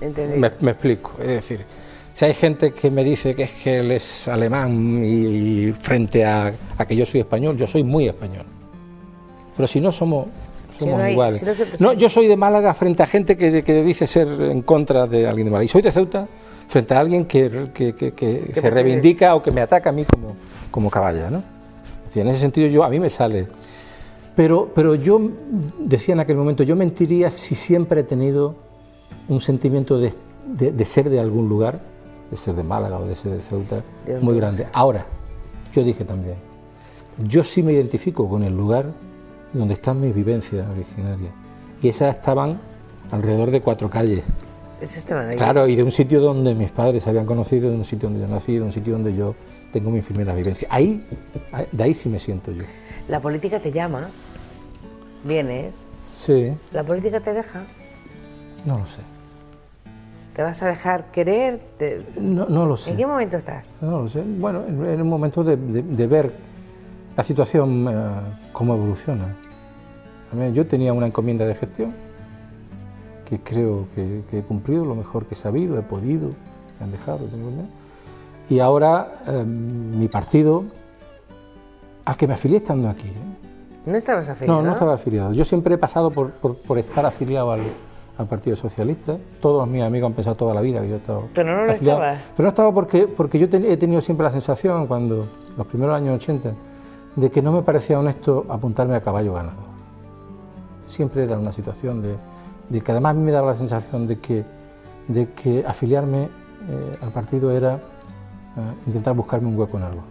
¿Entendí? Me explico. Es decir, si hay gente que me dice que es que él es alemán y frente a que yo soy español, yo soy muy español. Pero si no somos iguales. Si no, yo soy de Málaga frente a gente que dice ser en contra de alguien de Málaga. Y soy de Ceuta frente a alguien que se reivindica o que me ataca a mí como caballa, ¿no? Es decir, en ese sentido a mí me sale. Pero yo decía en aquel momento, yo mentiría si siempre he tenido un sentimiento de ser de algún lugar, de ser de Málaga o de ser de Ceuta, muy grande. Ahora, yo dije también, yo sí me identifico con el lugar donde están mis vivencias originarias. Y esas estaban alrededor de 4 calles. Claro, y de un sitio donde mis padres se habían conocido, de un sitio donde yo nací, de un sitio donde yo tengo mis primeras vivencias. De ahí sí me siento yo. La política te llama, vienes. Sí. ¿La política te deja? No lo sé. ¿Te vas a dejar querer? No lo sé. ¿En qué momento estás? No lo sé. Bueno, en un momento de ver la situación cómo evoluciona. Yo tenía una encomienda de gestión que creo que he cumplido lo mejor que he sabido, he podido, me han dejado. Y ahora mi partido, al que me afilié estando aquí. ¿No estabas afiliado? No estaba afiliado. Yo siempre he pasado por estar afiliado al Partido Socialista. Todos mis amigos han pensado toda la vida que yo he estado Pero no lo afiliado. estabas. Pero no estaba porque yo he tenido siempre la sensación, cuando los primeros años 80, de que no me parecía honesto apuntarme a caballo ganador. Siempre era una situación de que además a mí me daba la sensación de que afiliarme al partido era intentar buscarme un hueco en algo.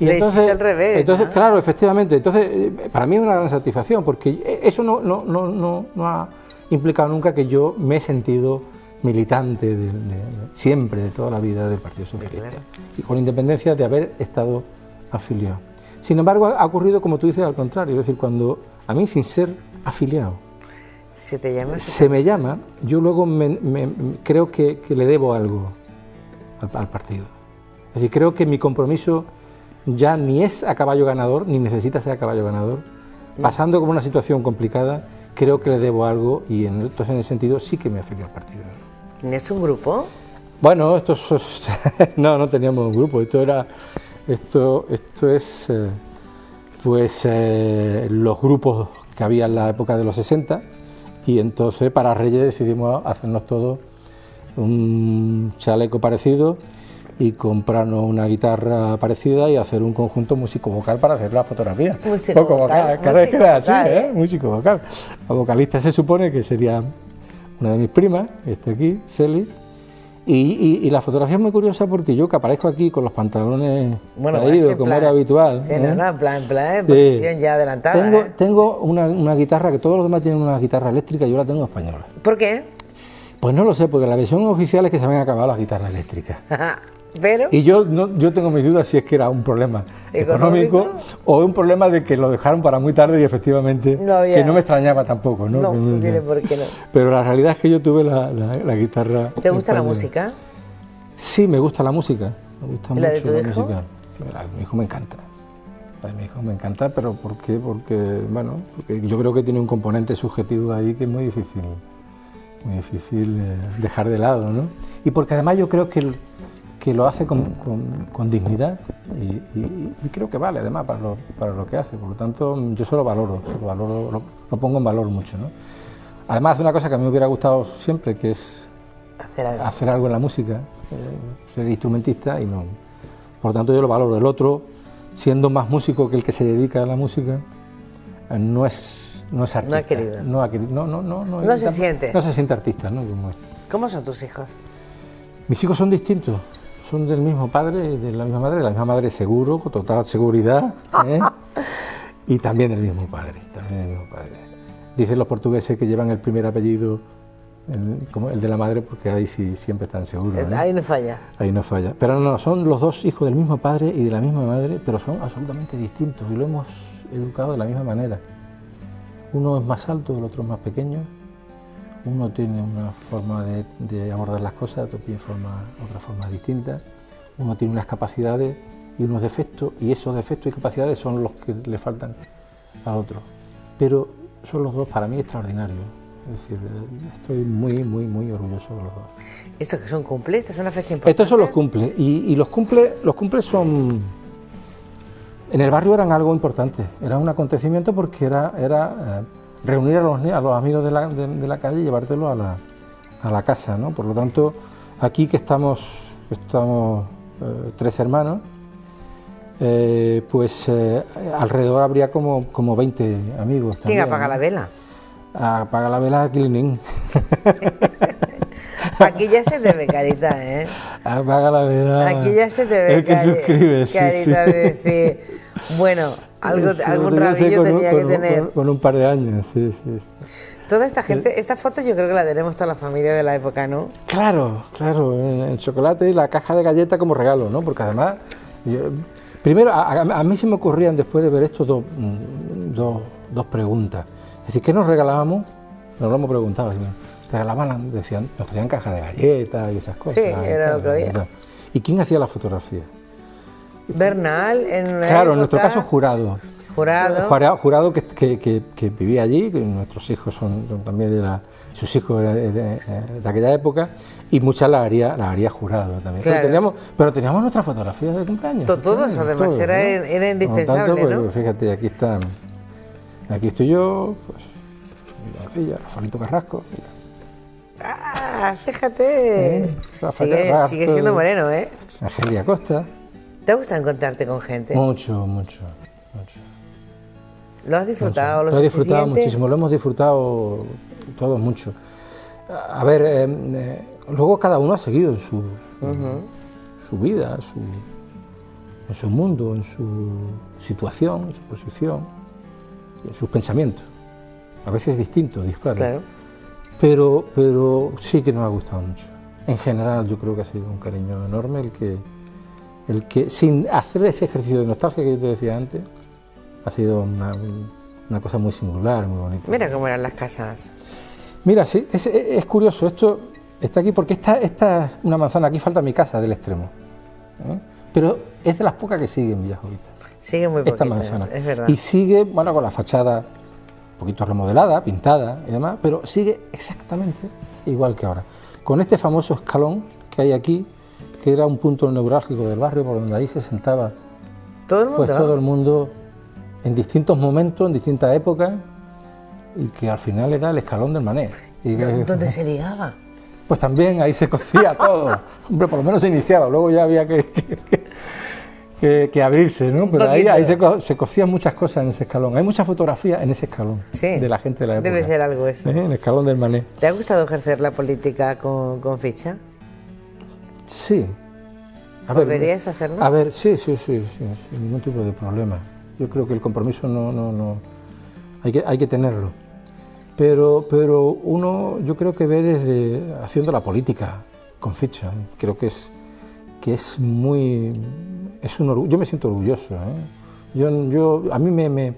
Y entonces, al revés. Entonces, ¿no? Claro, efectivamente. Entonces, para mí es una gran satisfacción, porque eso no ha implicado nunca que yo me he sentido militante siempre, de toda la vida, del Partido Socialista. Claro. Y con independencia de haber estado afiliado. Sin embargo, ha ocurrido, como tú dices, al contrario. Es decir, cuando a mí, sin ser afiliado, se me llama, yo luego creo que le debo algo al partido. Es decir, creo que mi compromiso ya ni es a caballo ganador, ni necesita ser a caballo ganador. Pasando como una situación complicada, creo que le debo algo y entonces en ese sentido sí que me afilio al partido. ¿Es un grupo? Bueno, no teníamos un grupo, esto es los grupos que había en la época de los 60 y entonces para Reyes decidimos hacernos todos un chaleco parecido y comprarnos una guitarra parecida y hacer un conjunto músico-vocal para hacer la fotografía. Músico-vocal. Cada vez que era así, músico-vocal. La vocalista se supone que sería una de mis primas, que está aquí, Celi, y la fotografía es muy curiosa porque yo que aparezco aquí con los pantalones caídos, como era habitual. Sí, en posición ya adelantada. Tengo una guitarra, que todos los demás tienen una guitarra eléctrica, yo la tengo española. ¿Por qué? Pues no lo sé, porque la versión oficial es que se me han acabado las guitarras eléctricas. ¿Pero? Y yo tengo mis dudas si es que era un problema económico o un problema de que lo dejaron para muy tarde y efectivamente que no me extrañaba tampoco, ¿no? No tiene por qué no. Pero la realidad es que yo tuve la guitarra. ¿Te gusta la música? Sí, me gusta la música. Me gusta mucho la de tu hijo? Música. La de mi hijo me encanta. La de mi hijo me encanta, pero ¿por qué? Porque yo creo que tiene un componente subjetivo ahí que es muy difícil dejar de lado, ¿no? Y porque además yo creo que lo hace con dignidad y creo que vale además para lo que hace, por lo tanto yo lo pongo en valor mucho, ¿no? Además hace una cosa que a mí me hubiera gustado siempre, que es hacer algo en la música, ser instrumentista y no, por lo tanto yo lo valoro. El otro, siendo más músico que el que se dedica a la música, no es artista. No ha querido. No se siente. No se siente artista, ¿no? ¿Cómo son tus hijos? Mis hijos son distintos. Son del mismo padre y de la misma madre seguro, con total seguridad, y también del mismo padre, Dicen los portugueses que llevan el primer apellido, como el de la madre, porque ahí sí siempre están seguros, ¿no? Ahí no falla. Ahí no falla. Pero no, son los dos hijos del mismo padre y de la misma madre, pero son absolutamente distintos y lo hemos educado de la misma manera. Uno es más alto, el otro es más pequeño. Uno tiene una forma de abordar las cosas, otro tiene otra forma distinta. Uno tiene unas capacidades y unos defectos, y esos defectos y capacidades son los que le faltan al otro. Pero son los dos para mí extraordinarios. Es decir, estoy muy, muy, muy orgulloso de los dos. ¿Estos que son cumples? ¿Esta es una fecha importante? Estos son los cumples, y los cumples son... En el barrio eran algo importante, era un acontecimiento porque era reunir a los amigos de la calle y llevártelos a la casa, ¿no? Por lo tanto, Aquí que estamos 3 hermanos, pues alrededor habría como 20 amigos. ¿Quién también, apaga la vela? Apaga la vela Clinín. Aquí ya se te ve carita, ¿eh? Apaga la vela. Aquí ya se te ve el que suscribe, carita de decir, bueno, algún rabillo tenía que tener. Con un par de años, sí. Toda esta gente, estas fotos yo creo que la tenemos toda la familia de la época, ¿no? Claro, el chocolate y la caja de galletas como regalo, ¿no? Porque además, primero, a mí se me ocurrían después de ver esto dos preguntas. Es decir, ¿qué nos regalábamos? Nos lo hemos preguntado. Regalaban, decían, nos traían cajas de galletas y esas cosas. Sí, era lo que había. ¿Y quién hacía la fotografía? Bernal, en una Claro, época, en nuestro caso, Jurado. Jurado que vivía allí, que nuestros hijos son también sus hijos de aquella época, y muchas las haría Jurado también. Claro. Pero teníamos nuestras fotografías de cumpleaños. Todos, además, era indispensable, tanto, pues, ¿no? Fíjate, aquí estoy yo, pues, Rafaelito Carrasco. Ah, fíjate. Sigue siendo moreno, ¿eh? Angelia Costa. ¿Te gusta encontrarte con gente? Mucho. ¿Lo has disfrutado? Lo he disfrutado muchísimo, lo hemos disfrutado todos mucho. A ver, luego cada uno ha seguido en su vida, en su mundo, en su situación, en su posición, en sus pensamientos. A veces distintos, disparos. Claro. Pero sí que nos ha gustado mucho. En general yo creo que ha sido un cariño enorme el que sin hacer ese ejercicio de nostalgia que yo te decía antes, ha sido una cosa muy singular, muy bonita. Mira cómo eran las casas. Mira, sí, es curioso, esto está aquí porque esta es una manzana, aquí falta mi casa del extremo, ¿eh? Pero es de las pocas que sigue en Villaviciosa. Sigue muy poquita, esta manzana. Es verdad. Y sigue, bueno, con la fachada un poquito remodelada, pintada y demás, pero sigue exactamente igual que ahora. Con este famoso escalón que hay aquí, que era un punto neurálgico del barrio, por donde ahí se sentaba todo el mundo en distintos momentos, en distintas épocas, y que al final era el escalón del Mané. ¿Dónde se ligaba? Pues también ahí se cocía todo. Hombre, por lo menos se iniciaba, luego ya había que abrirse, ¿no? Pero ahí se cocían muchas cosas en ese escalón. Hay muchas fotografías en ese escalón, sí, de la gente de la época. Debe ser algo eso. En el escalón del Mané. ¿Te ha gustado ejercer la política con ficha? Sí. ¿Volverías a hacerlo? A ver, sí, sin ningún tipo de problema. Yo creo que el compromiso no hay que tenerlo. Pero uno, yo creo que ve desde haciendo la política con ficha. Creo que es muy, yo me siento orgulloso, ¿eh? A mí me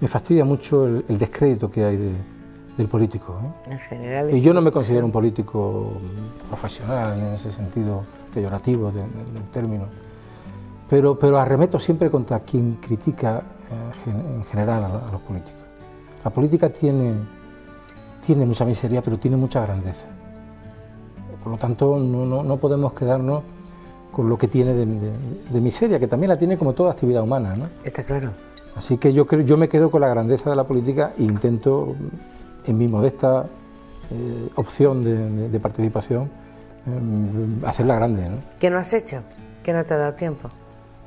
fastidia mucho el descrédito que hay del político, ¿eh? En general. Y yo no me considero un político profesional en ese sentido peyorativo del término. Pero arremeto siempre contra quien critica en general a los políticos. La política tiene mucha miseria, pero tiene mucha grandeza. Por lo tanto, no podemos quedarnos con lo que tiene de miseria, que también la tiene como toda actividad humana, ¿no? Está claro. Así que yo me quedo con la grandeza de la política e intento, en mi modesta opción de participación, hacerla grande, ¿no? ¿Qué no has hecho? ¿Qué no te ha dado tiempo?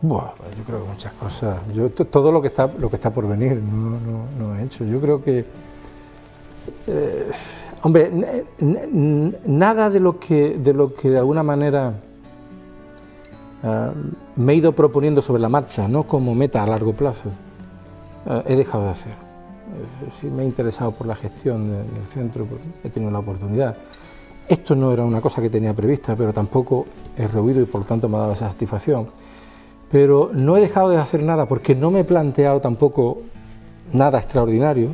Bueno, yo creo que muchas cosas. Todo lo que está por venir no he hecho. Yo creo que, hombre, nada de lo que de alguna manera me he ido proponiendo sobre la marcha, no como meta a largo plazo, he dejado de hacer. Sí me he interesado por la gestión del centro, he tenido la oportunidad. Esto no era una cosa que tenía prevista, pero tampoco he rehuido y por lo tanto me ha dado esa satisfacción. Pero no he dejado de hacer nada porque no me he planteado tampoco nada extraordinario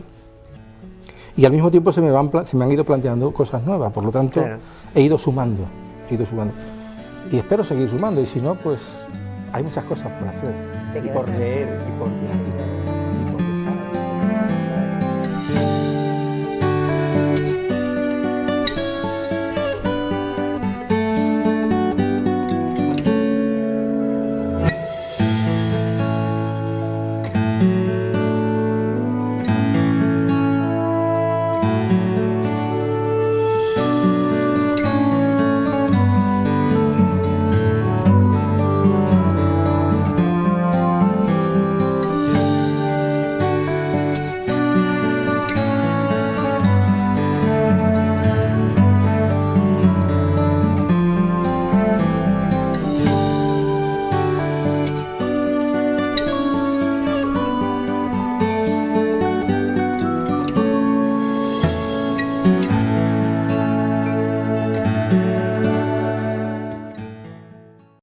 y al mismo tiempo se me han ido planteando cosas nuevas, por lo tanto claro, he ido sumando y espero seguir sumando y si no, pues hay muchas cosas por hacer y por leer y por...